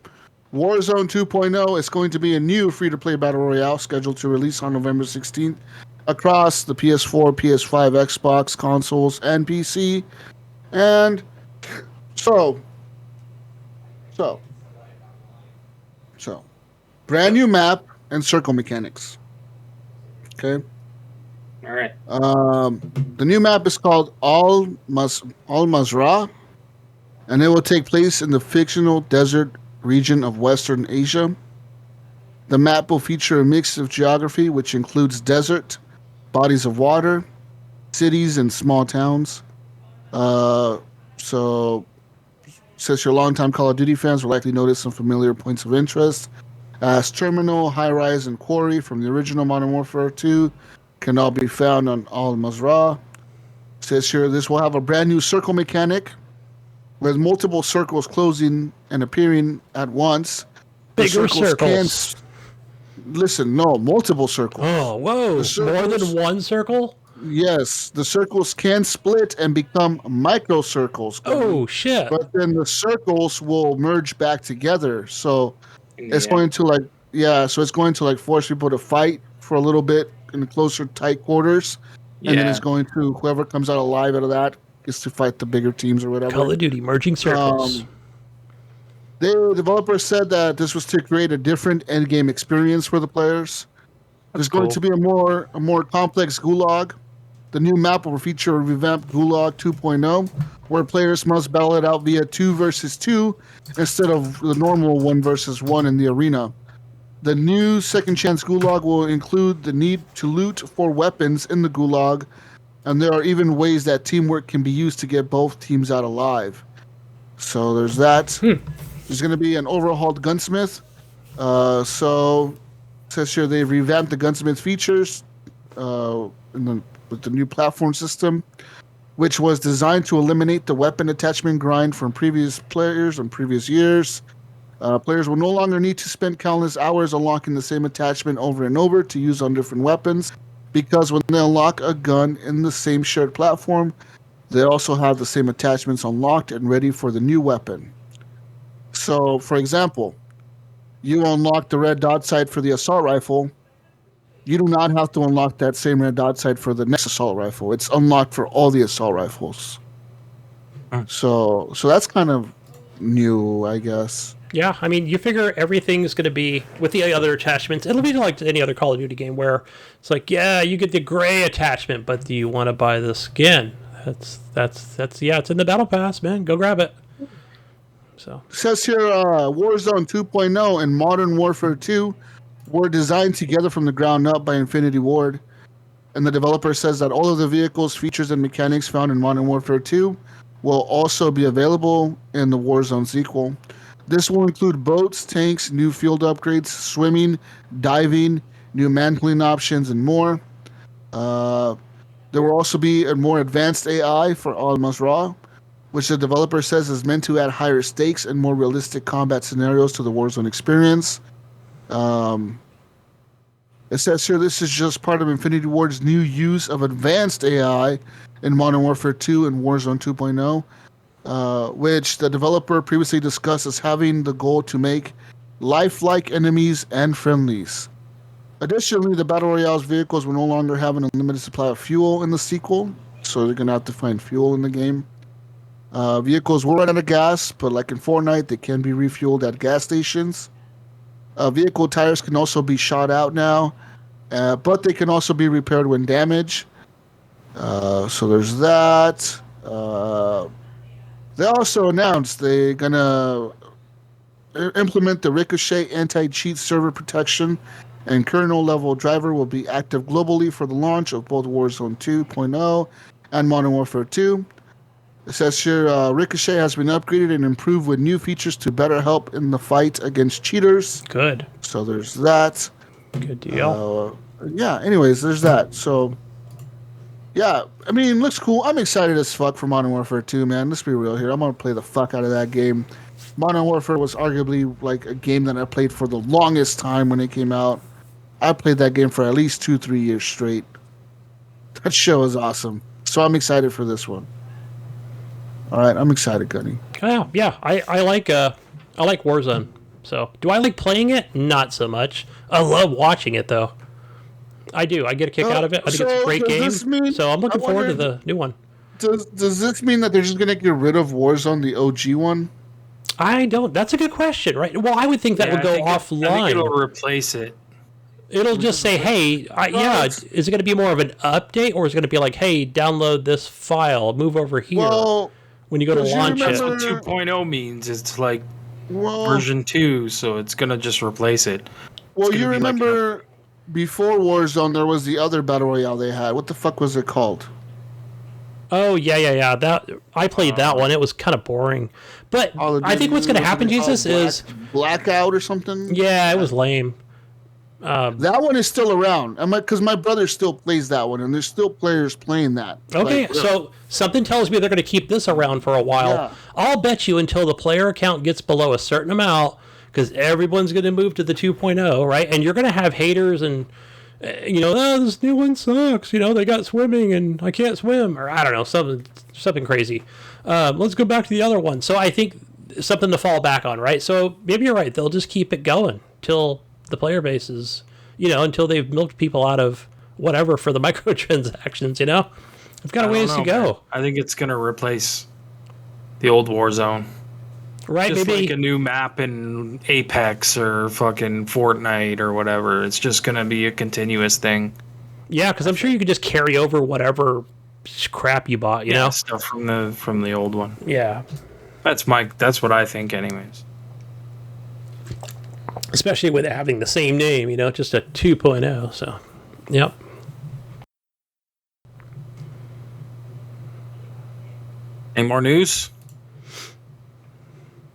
Warzone 2.0 is going to be a new free-to-play battle royale scheduled to release on November 16th across the PS4, PS5, Xbox consoles, and PC. And so, brand new map and circle mechanics. Okay. All right. The new map is called Al Mazrah, and it will take place in the fictional desert region of Western Asia. The map will feature a mix of geography, which includes desert, bodies of water, cities, and small towns. So, since you're longtime Call of Duty fans, will likely notice some familiar points of interest. As Terminal, High Rise, and Quarry from the original Modern Warfare 2 can all be found on Al Mazrah. Says here, this will have a brand new circle mechanic with multiple circles closing and appearing at once. Bigger circles. Multiple circles. Oh, whoa. More than one circle? Yes, the circles can split and become micro circles. Oh, shit. But then the circles will merge back together. So it's going to it's going to force people to fight for a little bit in closer, tight quarters. And then it's going to, whoever comes out alive out of that gets to fight the bigger teams or whatever. Call of Duty, merging circles. The developers said that this was to create a different endgame experience for the players. There's going to be a more complex gulag. The new map will feature a revamped Gulag 2.0, where players must battle it out via 2 versus 2 instead of the normal 1 versus 1 in the arena. The new Second Chance Gulag will include the need to loot for weapons in the Gulag, and there are even ways that teamwork can be used to get both teams out alive. So there's that. There's going to be an overhauled gunsmith. So it says here they revamped the gunsmith features with the new platform system, which was designed to eliminate the weapon attachment grind from previous players and previous years. Players will no longer need to spend countless hours unlocking the same attachment over and over to use on different weapons, because when they unlock a gun in the same shared platform, they also have the same attachments unlocked and ready for the new weapon. So, for example, you unlock the red dot sight for the assault rifle. You do not have to unlock that same red dot sight for the next assault rifle. It's unlocked for all the assault rifles. So that's kind of new, I guess. Yeah, I mean, you figure everything's going to be, with the other attachments, it'll be like any other Call of Duty game where it's like, yeah, you get the gray attachment, but do you want to buy the skin? That's it's in the Battle Pass, man. Go grab it. So it says here, Warzone 2.0 and Modern Warfare 2 were designed together from the ground up by Infinity Ward. And the developer says that all of the vehicles, features, and mechanics found in Modern Warfare 2 will also be available in the Warzone sequel. This will include boats, tanks, new field upgrades, swimming, diving, new mantling options, and more. There will also be a more advanced AI for Al Mazrah, which the developer says is meant to add higher stakes and more realistic combat scenarios to the Warzone experience. It says here this is just part of Infinity Ward's new use of advanced AI in Modern Warfare 2 and Warzone 2.0, which the developer previously discussed as having the goal to make lifelike enemies and friendlies. Additionally, the Battle Royale's vehicles will no longer have an unlimited supply of fuel in the sequel, so they're going to have to find fuel in the game. Vehicles will run out of gas, but like in Fortnite, they can be refueled at gas stations. Vehicle tires can also be shot out now, but they can also be repaired when damaged. So there's that. They also announced they're going to implement the Ricochet anti-cheat server protection, and kernel-level driver will be active globally for the launch of both Warzone 2.0 and Modern Warfare 2. It says here, Ricochet has been upgraded and improved with new features to better help in the fight against cheaters. Good. So there's that. Good deal. Anyways, there's that. So, yeah, I mean, looks cool. I'm excited as fuck for Modern Warfare 2, man. Let's be real here. I'm going to play the fuck out of that game. Modern Warfare was arguably like a game that I played for the longest time when it came out. I played that game for at least 2-3 years straight. That show is awesome. So I'm excited for this one. All right, I'm excited, Gunny. Yeah. I like Warzone. So, do I like playing it? Not so much. I love watching it though. I do. I get a kick out of it. I think it's a great game. So I'm looking forward to the new one. Does this mean that they're just gonna get rid of Warzone, the OG one? I don't. That's a good question, right? Well, I would think that would go offline. I think it'll replace it. It'll just say, hey, is it going to be more of an update, or is it going to be like, hey, download this file, move over here when you go to launch it? That's what 2.0 means. It's like version 2, so it's going to just replace it. Well, gonna you be like remember before Warzone, there was the other battle royale they had. What the fuck was it called? Oh yeah. That I played that one. It was kind of boring, but Call of I think what's Duty, going to happen, wasn't it called Jesus, is Blackout or something. yeah, it was lame. That one is still around. Because my brother still plays that one, and there's still players playing that. Okay, Like, so something tells me they're going to keep this around for a while. Yeah. I'll bet you until the player count gets below a certain amount, because everyone's going to move to the 2.0, right? And you're going to have haters and, oh, this new one sucks. They got swimming and I can't swim, or I don't know, something crazy. Let's go back to the other one. So I think something to fall back on, right? So maybe you're right. They'll just keep it going till the player base is, until they've milked people out of whatever for the microtransactions, They've got a ways to go. Man. I think it's going to replace the old Warzone. Right, just maybe like a new map in Apex or fucking Fortnite or whatever. It's just going to be a continuous thing. Yeah, because I'm sure you could just carry over whatever crap you bought, you know? Stuff from the old one. Yeah. That's what I think anyways. Especially with it having the same name, just a 2.0, so yep. Any more news?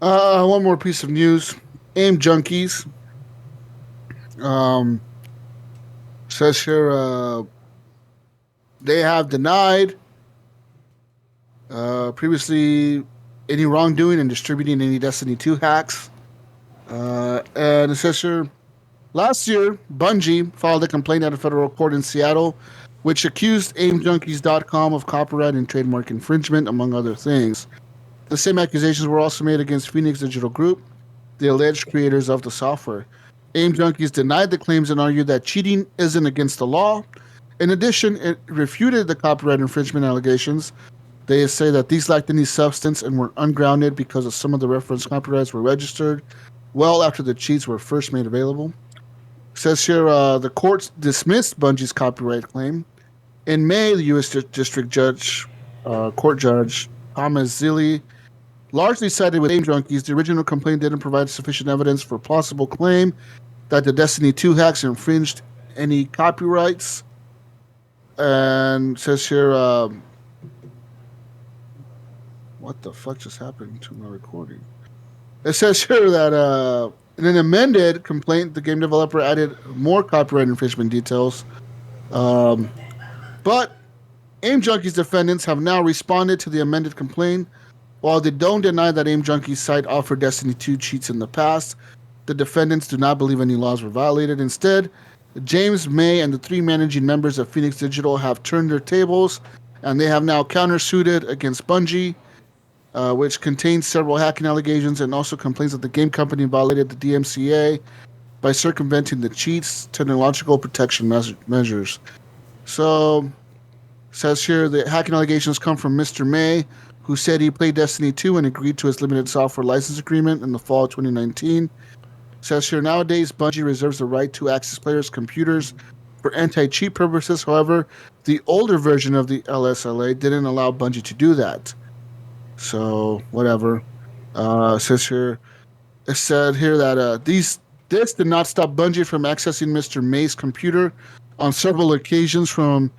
One more piece of news. Aim Junkies. Says here they have denied previously any wrongdoing in distributing any Destiny 2 hacks. And it says here, last year, Bungie filed a complaint at a federal court in Seattle, which accused AimJunkies.com of copyright and trademark infringement, among other things. The same accusations were also made against Phoenix Digital Group, the alleged creators of the software. Aim Junkies denied the claims and argued that cheating isn't against the law. In addition, it refuted the copyright infringement allegations. They say that these lacked any substance and were ungrounded because of some of the reference copyrights were registered well after the cheats were first made available. It says here the courts dismissed Bungie's copyright claim. In May, the U.S. District Judge, Court Judge Thomas Zilli, largely sided with Aim Junkies. The original complaint didn't provide sufficient evidence for plausible claim that the Destiny 2 hacks infringed any copyrights. And says here, what the fuck just happened to my recording? It says here that in an amended complaint, the game developer added more copyright infringement details. But Aim Junkies defendants have now responded to the amended complaint. While they don't deny that Aim Junkies site offered Destiny 2 cheats in the past, the defendants do not believe any laws were violated. Instead, James May and the 3 managing members of Phoenix Digital have turned their tables, and they have now countersuited against Bungie, which contains several hacking allegations and also complains that the game company violated the DMCA by circumventing the cheats technological protection measures. So, says here the hacking allegations come from Mr. May, who said he played Destiny 2 and agreed to his limited software license agreement in the fall of 2019. Says here, nowadays, Bungie reserves the right to access players' computers for anti-cheat purposes. However, the older version of the LSLA didn't allow Bungie to do that. So, whatever. Says here, it said here that this did not stop Bungie from accessing Mr. May's computer on several occasions from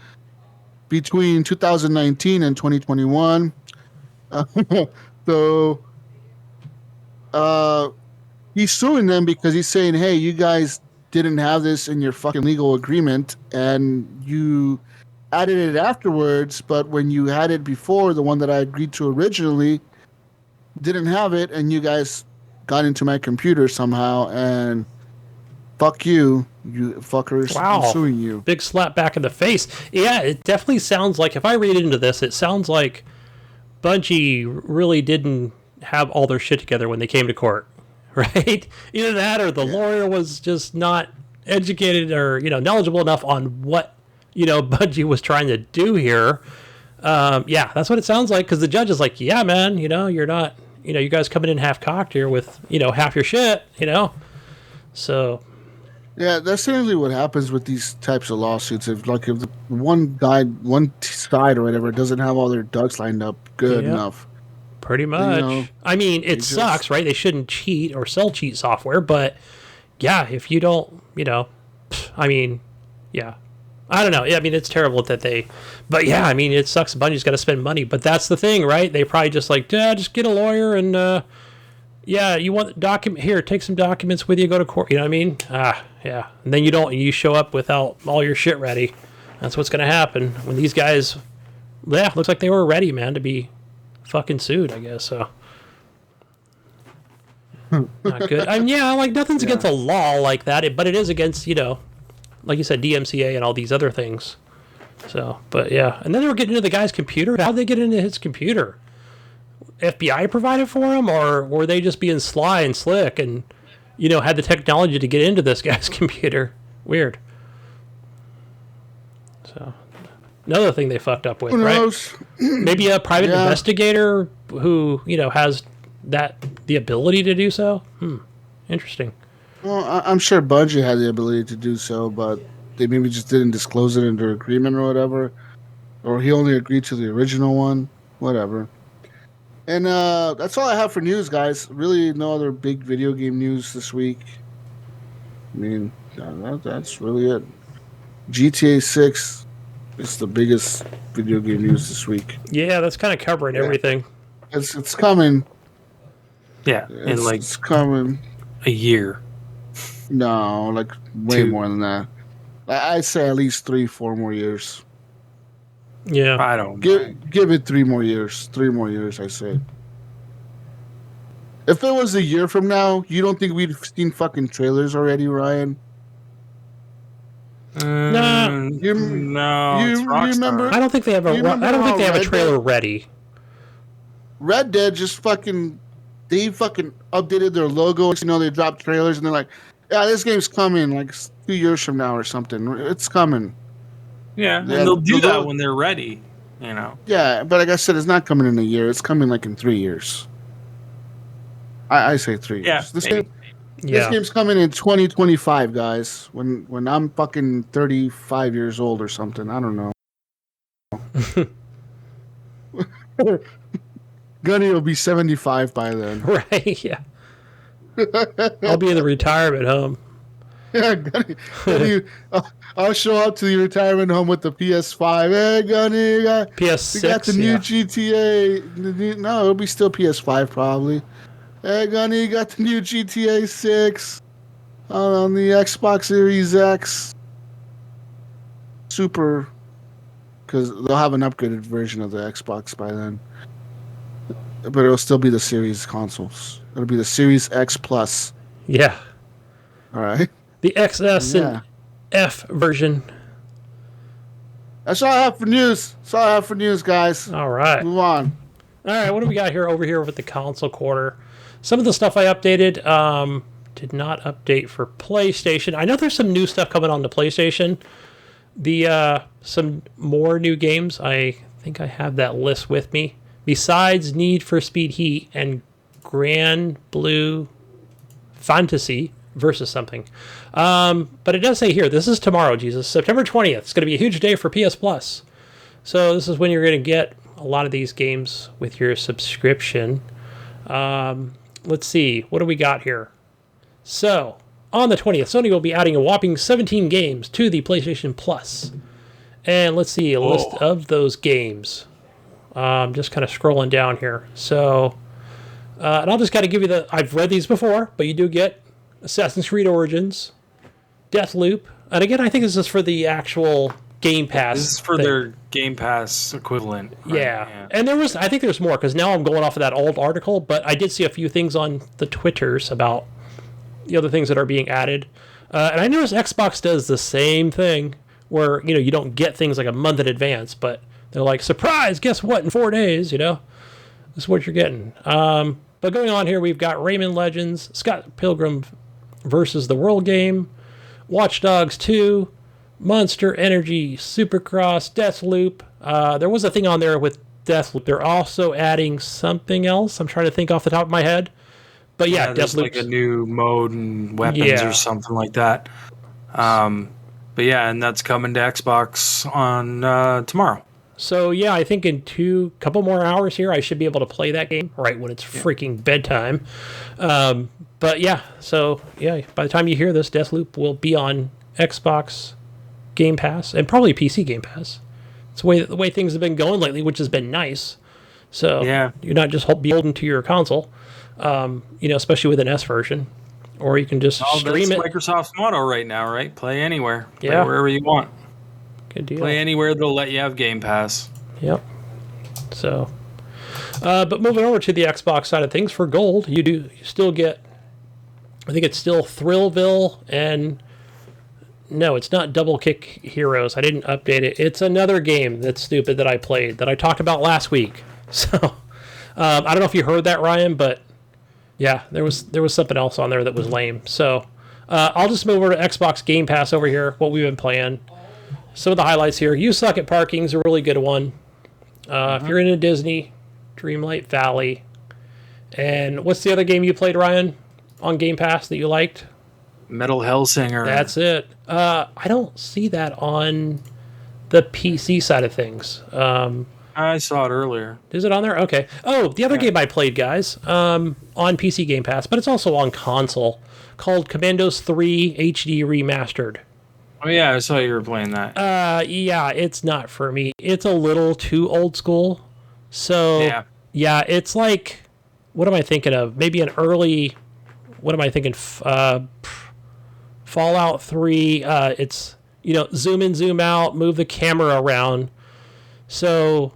between 2019 and 2021. So he's suing them because he's saying, hey, you guys didn't have this in your fucking legal agreement and you added it afterwards, but when you had it before, the one that I agreed to originally didn't have it, and you guys got into my computer somehow, and fuck you, you fuckers. Wow. I'm suing you. Big slap back in the face. Yeah, it definitely sounds like, if I read into this, it sounds like Bungie really didn't have all their shit together when they came to court, right? Either that or the lawyer was just not educated or, knowledgeable enough on what, Bungie was trying to do here. Yeah, that's what it sounds like, because the judge is like, yeah, man, you're not, you guys coming in half-cocked here with, half your shit, So... Yeah, that's certainly what happens with these types of lawsuits. If the one side or whatever doesn't have all their ducks lined up good enough. Pretty much. I mean, it sucks, right? They shouldn't cheat or sell cheat software, but yeah, if you don't, I mean, yeah. I don't know. I mean, it's terrible that but yeah, I mean, it sucks. Bungie's got to spend money, but that's the thing, right? They probably just like, just get a lawyer and, yeah, you want document here, take some documents with you, go to court. You know what I mean? Yeah. And then you show up without all your shit ready. That's what's going to happen when these guys, yeah, looks like they were ready, man, to be fucking sued, I guess. So. Not good. I mean, yeah, like nothing's against a law like that, but it is against, like you said, DMCA and all these other things. So, but yeah. And then they were getting into the guy's computer. How'd they get into his computer? FBI provided for him, or were they just being sly and slick and, had the technology to get into this guy's computer? Weird. So, another thing they fucked up with, Who knows? Right? Maybe a private investigator who, has the ability to do so. Interesting. Well, I'm sure Bungie had the ability to do so, but they maybe just didn't disclose it in their agreement or whatever. Or he only agreed to the original one. Whatever. And that's all I have for news, guys. Really no other big video game news this week. I mean, that's really it. GTA 6 is the biggest video game news this week. Yeah, that's kind of covering everything. It's coming. Yeah, it's coming. A year. No, like way more than that. I'd say at least 3-4 more years. Yeah, I don't know. Give it 3 more years. 3 more years, I say. If it was a year from now, you don't think we'd seen fucking trailers already, Ryan? No. You remember? I don't think they have a trailer ready. Red Dead just fucking updated their logo. They dropped trailers and they're like, yeah, this game's coming like 2 years from now or something. It's coming. Yeah, and they'll do that when they're ready, Yeah, but like I said, it's not coming in a year. It's coming like in 3 years. I say 3 years. Yeah, This game's coming in 2025, guys. When I'm fucking 35 years old or something. I don't know. Gunny will be 75 by then. Right, yeah. I'll be in the retirement home. Yeah, Gunny, I'll show up to the retirement home with the PS5. Hey, Gunny, PS6, we got the new GTA. No, it'll be still PS5 probably. Hey, Gunny, you got the new GTA 6 on the Xbox Series X. Super, because they'll have an upgraded version of the Xbox by then. But it'll still be the Series consoles. It'll be the Series X Plus. Yeah. All right. The XS and F version. That's all I have for news. That's all I have for news, guys. All right. Move on. All right, what do we got over here with the console quarter? Some of the stuff I updated did not update for PlayStation. I know there's some new stuff coming on to PlayStation. Some more new games. I think I have that list with me. Besides Need for Speed Heat and Grand Blue Fantasy versus something. But it does say here, this is tomorrow, Jesus. September 20th. It's going to be a huge day for PS Plus. So this is when you're going to get a lot of these games with your subscription. Let's see. What do we got here? So, on the 20th, Sony will be adding a whopping 17 games to the PlayStation Plus. And let's see, a list of those games. Just kind of scrolling down here. So, and I'll just kind of give you I've read these before, but you do get Assassin's Creed Origins, Deathloop, and again, I think this is for the actual Game Pass. This is for their Game Pass equivalent. Right? Yeah. And I think there's more, because now I'm going off of that old article, but I did see a few things on the Twitters about the other things that are being added. And I noticed Xbox does the same thing, where, you don't get things like a month in advance, but they're like, surprise, guess what, in 4 days, this is what you're getting. But going on here, we've got Rayman Legends, Scott Pilgrim versus the World game, Watch Dogs 2, Monster Energy, Supercross, Deathloop. There was a thing on there with Deathloop. They're also adding something else. I'm trying to think off the top of my head. But yeah, there's like a new mode and weapons or something like that. But yeah, and that's coming to Xbox on tomorrow. So yeah, I think in couple more hours here, I should be able to play that game right when it's freaking bedtime. But yeah, so yeah, by the time you hear this, Deathloop will be on Xbox Game Pass and probably PC Game Pass. It's the way things have been going lately, which has been nice. So you're not just beholden to your console, especially with an S version, or you can just stream it. Microsoft's motto right now, right? Play anywhere, play wherever you want. Good deal. Play anywhere, they'll let you have Game Pass. Yep. So, but moving over to the Xbox side of things, for gold, you still get, I think it's still Thrillville, and no, it's not Double Kick Heroes. I didn't update it. It's another game that's stupid that I played that I talked about last week. So, I don't know if you heard that, Ryan, but yeah, there was something else on there that was lame. So, I'll just move over to Xbox Game Pass over here, what we've been playing. Some of the highlights here. You Suck at Parking is a really good one. If you're into Disney, Dreamlight Valley. And what's the other game you played, Ryan, on Game Pass that you liked? Metal Hellsinger. That's it. I don't see that on the PC side of things. I saw it earlier. Is it on there? Okay. Oh, the other game I played, guys, on PC Game Pass, but it's also on console, called Commandos 3 HD Remastered. Oh, yeah, I saw you were playing that. Yeah, it's not for me. It's a little too old school. So, yeah, it's like, what am I thinking of? Maybe an early, what am I thinking? Fallout 3. It's, zoom in, zoom out, move the camera around. So,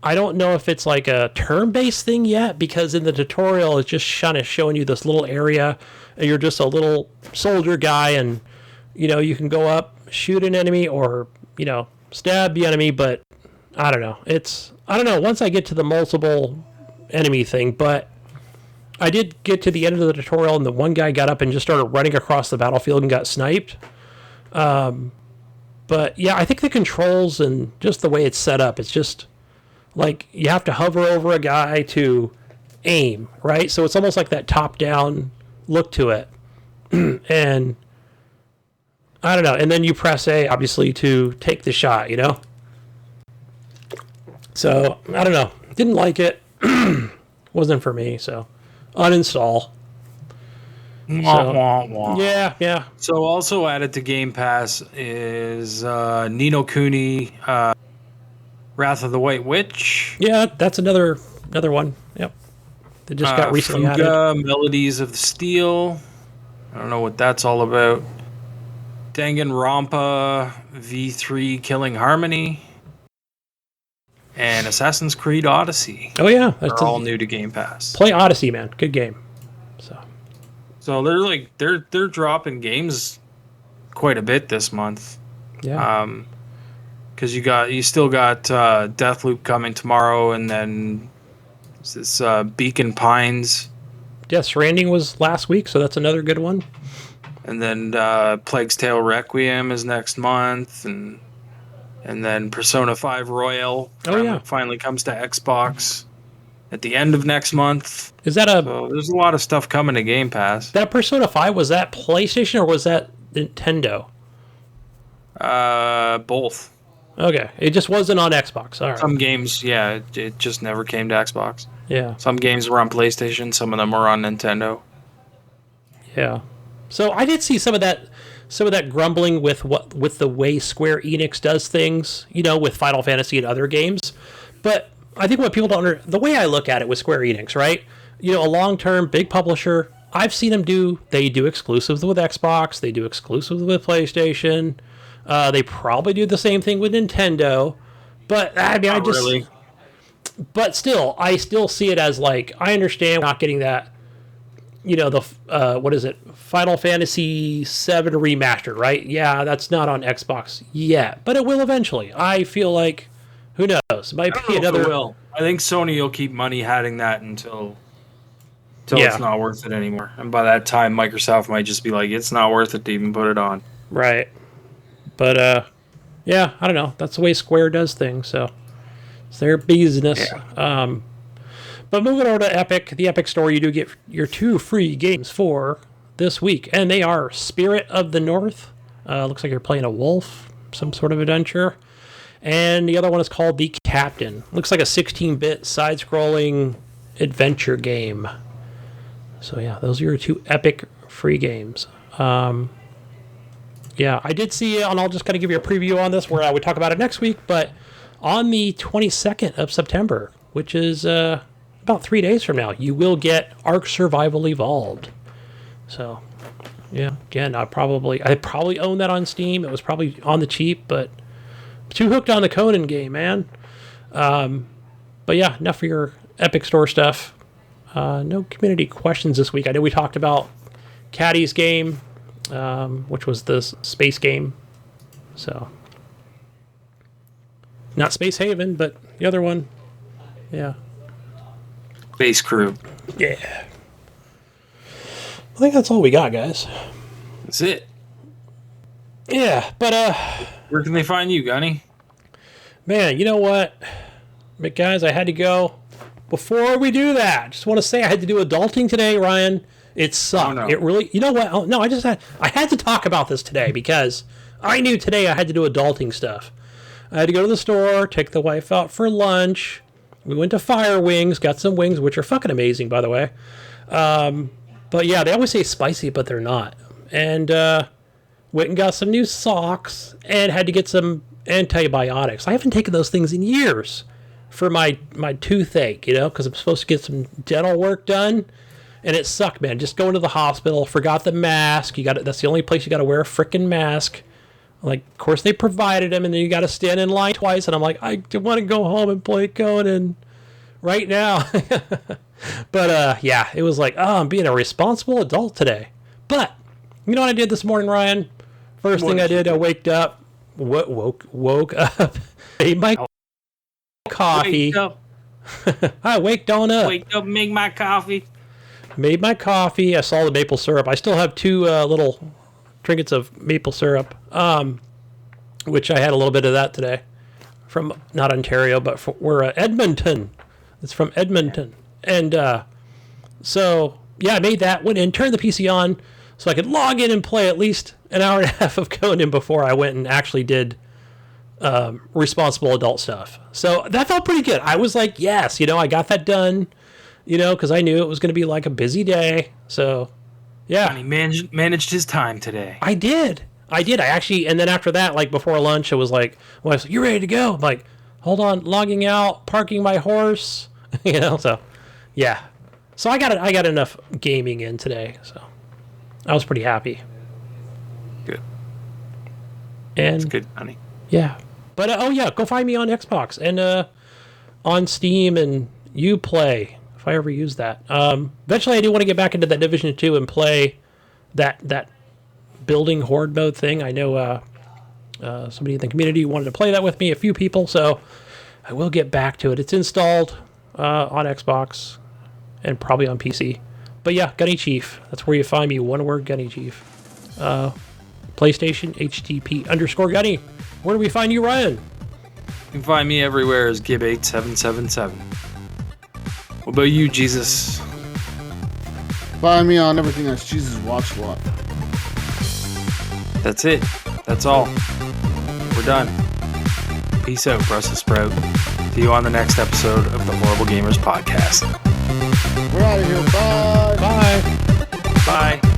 I don't know if it's like a turn-based thing yet, because in the tutorial, it's just kind of showing you this little area, and you're just a little soldier guy, and you can go up, shoot an enemy, or, stab the enemy, but I don't know. I don't know, once I get to the multiple enemy thing, but I did get to the end of the tutorial, and the one guy got up and just started running across the battlefield and got sniped. But, yeah, I think the controls and just the way it's set up, it's just, like, you have to hover over a guy to aim, right? So it's almost like that top-down look to it. And I don't know. And then you press A, obviously, to take the shot, So, I don't know. Didn't like it. Wasn't for me, so uninstall. Yeah. So also added to Game Pass is Ni no Kuni, Wrath of the White Witch. Yeah, that's another one. Yep. That just got recently Fuga, added. Melodies of Steel. I don't know what that's all about. Danganronpa V3 Killing Harmony, and Assassin's Creed Odyssey. Oh yeah, that's all new to Game Pass. Play Odyssey, man. Good game. So they're dropping games quite a bit this month. Yeah. Because you still got Deathloop coming tomorrow, and then this Beacon Pines. Death Stranding was last week, so that's another good one. And then Plague's Tale Requiem is next month, and then Persona 5 Royal finally comes to Xbox at the end of next month. Is that so there's a lot of stuff coming to Game Pass. That Persona 5, was that PlayStation or was that Nintendo? Both. Okay, it just wasn't on Xbox. All right. Some games, it just never came to Xbox. Yeah. Some games were on PlayStation, some of them were on Nintendo. Yeah. So I did see some of that grumbling with the way Square Enix does things, with Final Fantasy and other games. But I think what people don't the way I look at it with Square Enix, right? A long-term big publisher. I've seen them do exclusives with Xbox. They do exclusives with PlayStation. They probably do the same thing with Nintendo. But I mean, really. But still, I still see it as like, I understand not getting that. What is it? Final Fantasy VII Remastered, right? Yeah, that's not on Xbox yet, but it will eventually. I feel like, who knows? It might be another. It will. I think Sony will keep money hatting that until it's not worth it anymore. And by that time, Microsoft might just be like, it's not worth it to even put it on. Right. But I don't know. That's the way Square does things. So it's their business. Yeah. But moving over to Epic, the Epic Store, you do get your 2 free games for this week. And they are Spirit of the North. Looks like you're playing a wolf, some sort of adventure. And the other one is called The Captain. Looks like a 16-bit side-scrolling adventure game. So yeah, those are your 2 epic free games. Yeah, I did see, and I'll just kind of give you a preview on this where I would talk about it next week, but on the 22nd of September, which is about 3 days from now, you will get Ark Survival Evolved. So, yeah, again, I probably own that on Steam. It was probably on the cheap, but I'm too hooked on the Conan game, man. But yeah, enough for your Epic Store stuff. No community questions this week. I know we talked about Caddy's game, which was the space game. So, not Space Haven, but the other one. Yeah. Space Crew. Yeah. I think that's all we got, guys. That's it. Yeah, but where can they find you, Gunny? Man, you know what? But guys, I had to go. Before we do that, just want to say I had to do adulting today, Ryan. It sucked. Oh, no. It really, you know what? Oh, no, I had to talk about this today because I knew today I had to do adulting stuff. I had to go to the store, take the wife out for lunch. We went to Fire Wings, got some wings, which are fucking amazing, by the way. But yeah, they always say spicy, but they're not. And went and got some new socks and had to get some antibiotics. I haven't taken those things in years for my toothache, because I'm supposed to get some dental work done. And it sucked, man. Just going to the hospital, forgot the mask. That's the only place you got to wear a frickin' mask. Like, of course, they provided them, and then you got to stand in line twice. And I'm like, I want to go home and play Conan right now. But, yeah, it was like, I'm being a responsible adult today. But, you know what I did this morning, Ryan? First thing I did, I woke up, made my coffee. Wake up. I waked on up. Wake up, make my coffee. Made my coffee. I saw the maple syrup. I still have 2 little trinkets of maple syrup, which I had a little bit of that today from not Ontario, but we're Edmonton. It's from Edmonton. And so, yeah, I made that, went in, turned the PC on so I could log in and play at least an hour and a half of Conan before I went and actually did responsible adult stuff. So that felt pretty good. I was like, yes, I got that done, because I knew it was going to be like a busy day. So, yeah. And he managed his time today. I did. I actually, and then after that, like before lunch, it was like, well, I was like, you ready to go? I'm like, hold on, logging out, parking my horse, so, yeah. So I got enough gaming in today, so I was pretty happy. Good. And that's good, honey. Yeah. But, oh yeah, go find me on Xbox and on Steam and Uplay, if I ever use that. Eventually I do want to get back into that Division 2 and play that building horde mode thing. I know somebody in the community wanted to play that with me, a few people, so I will get back to it. It's installed on Xbox and probably on PC. But yeah, Gunny Chief. That's where you find me. One word, Gunny Chief. PlayStation, HGP_Gunny. Where do we find you, Ryan? You can find me everywhere as Gib8777. What about you, Jesus? Find me on everything that's Jesus Watch Lot. That's it. That's all. We're done. Peace out, Brussels Sprout. See you on the next episode of the Horrible Gamers Podcast. We're out of here. Bye. Bye. Bye.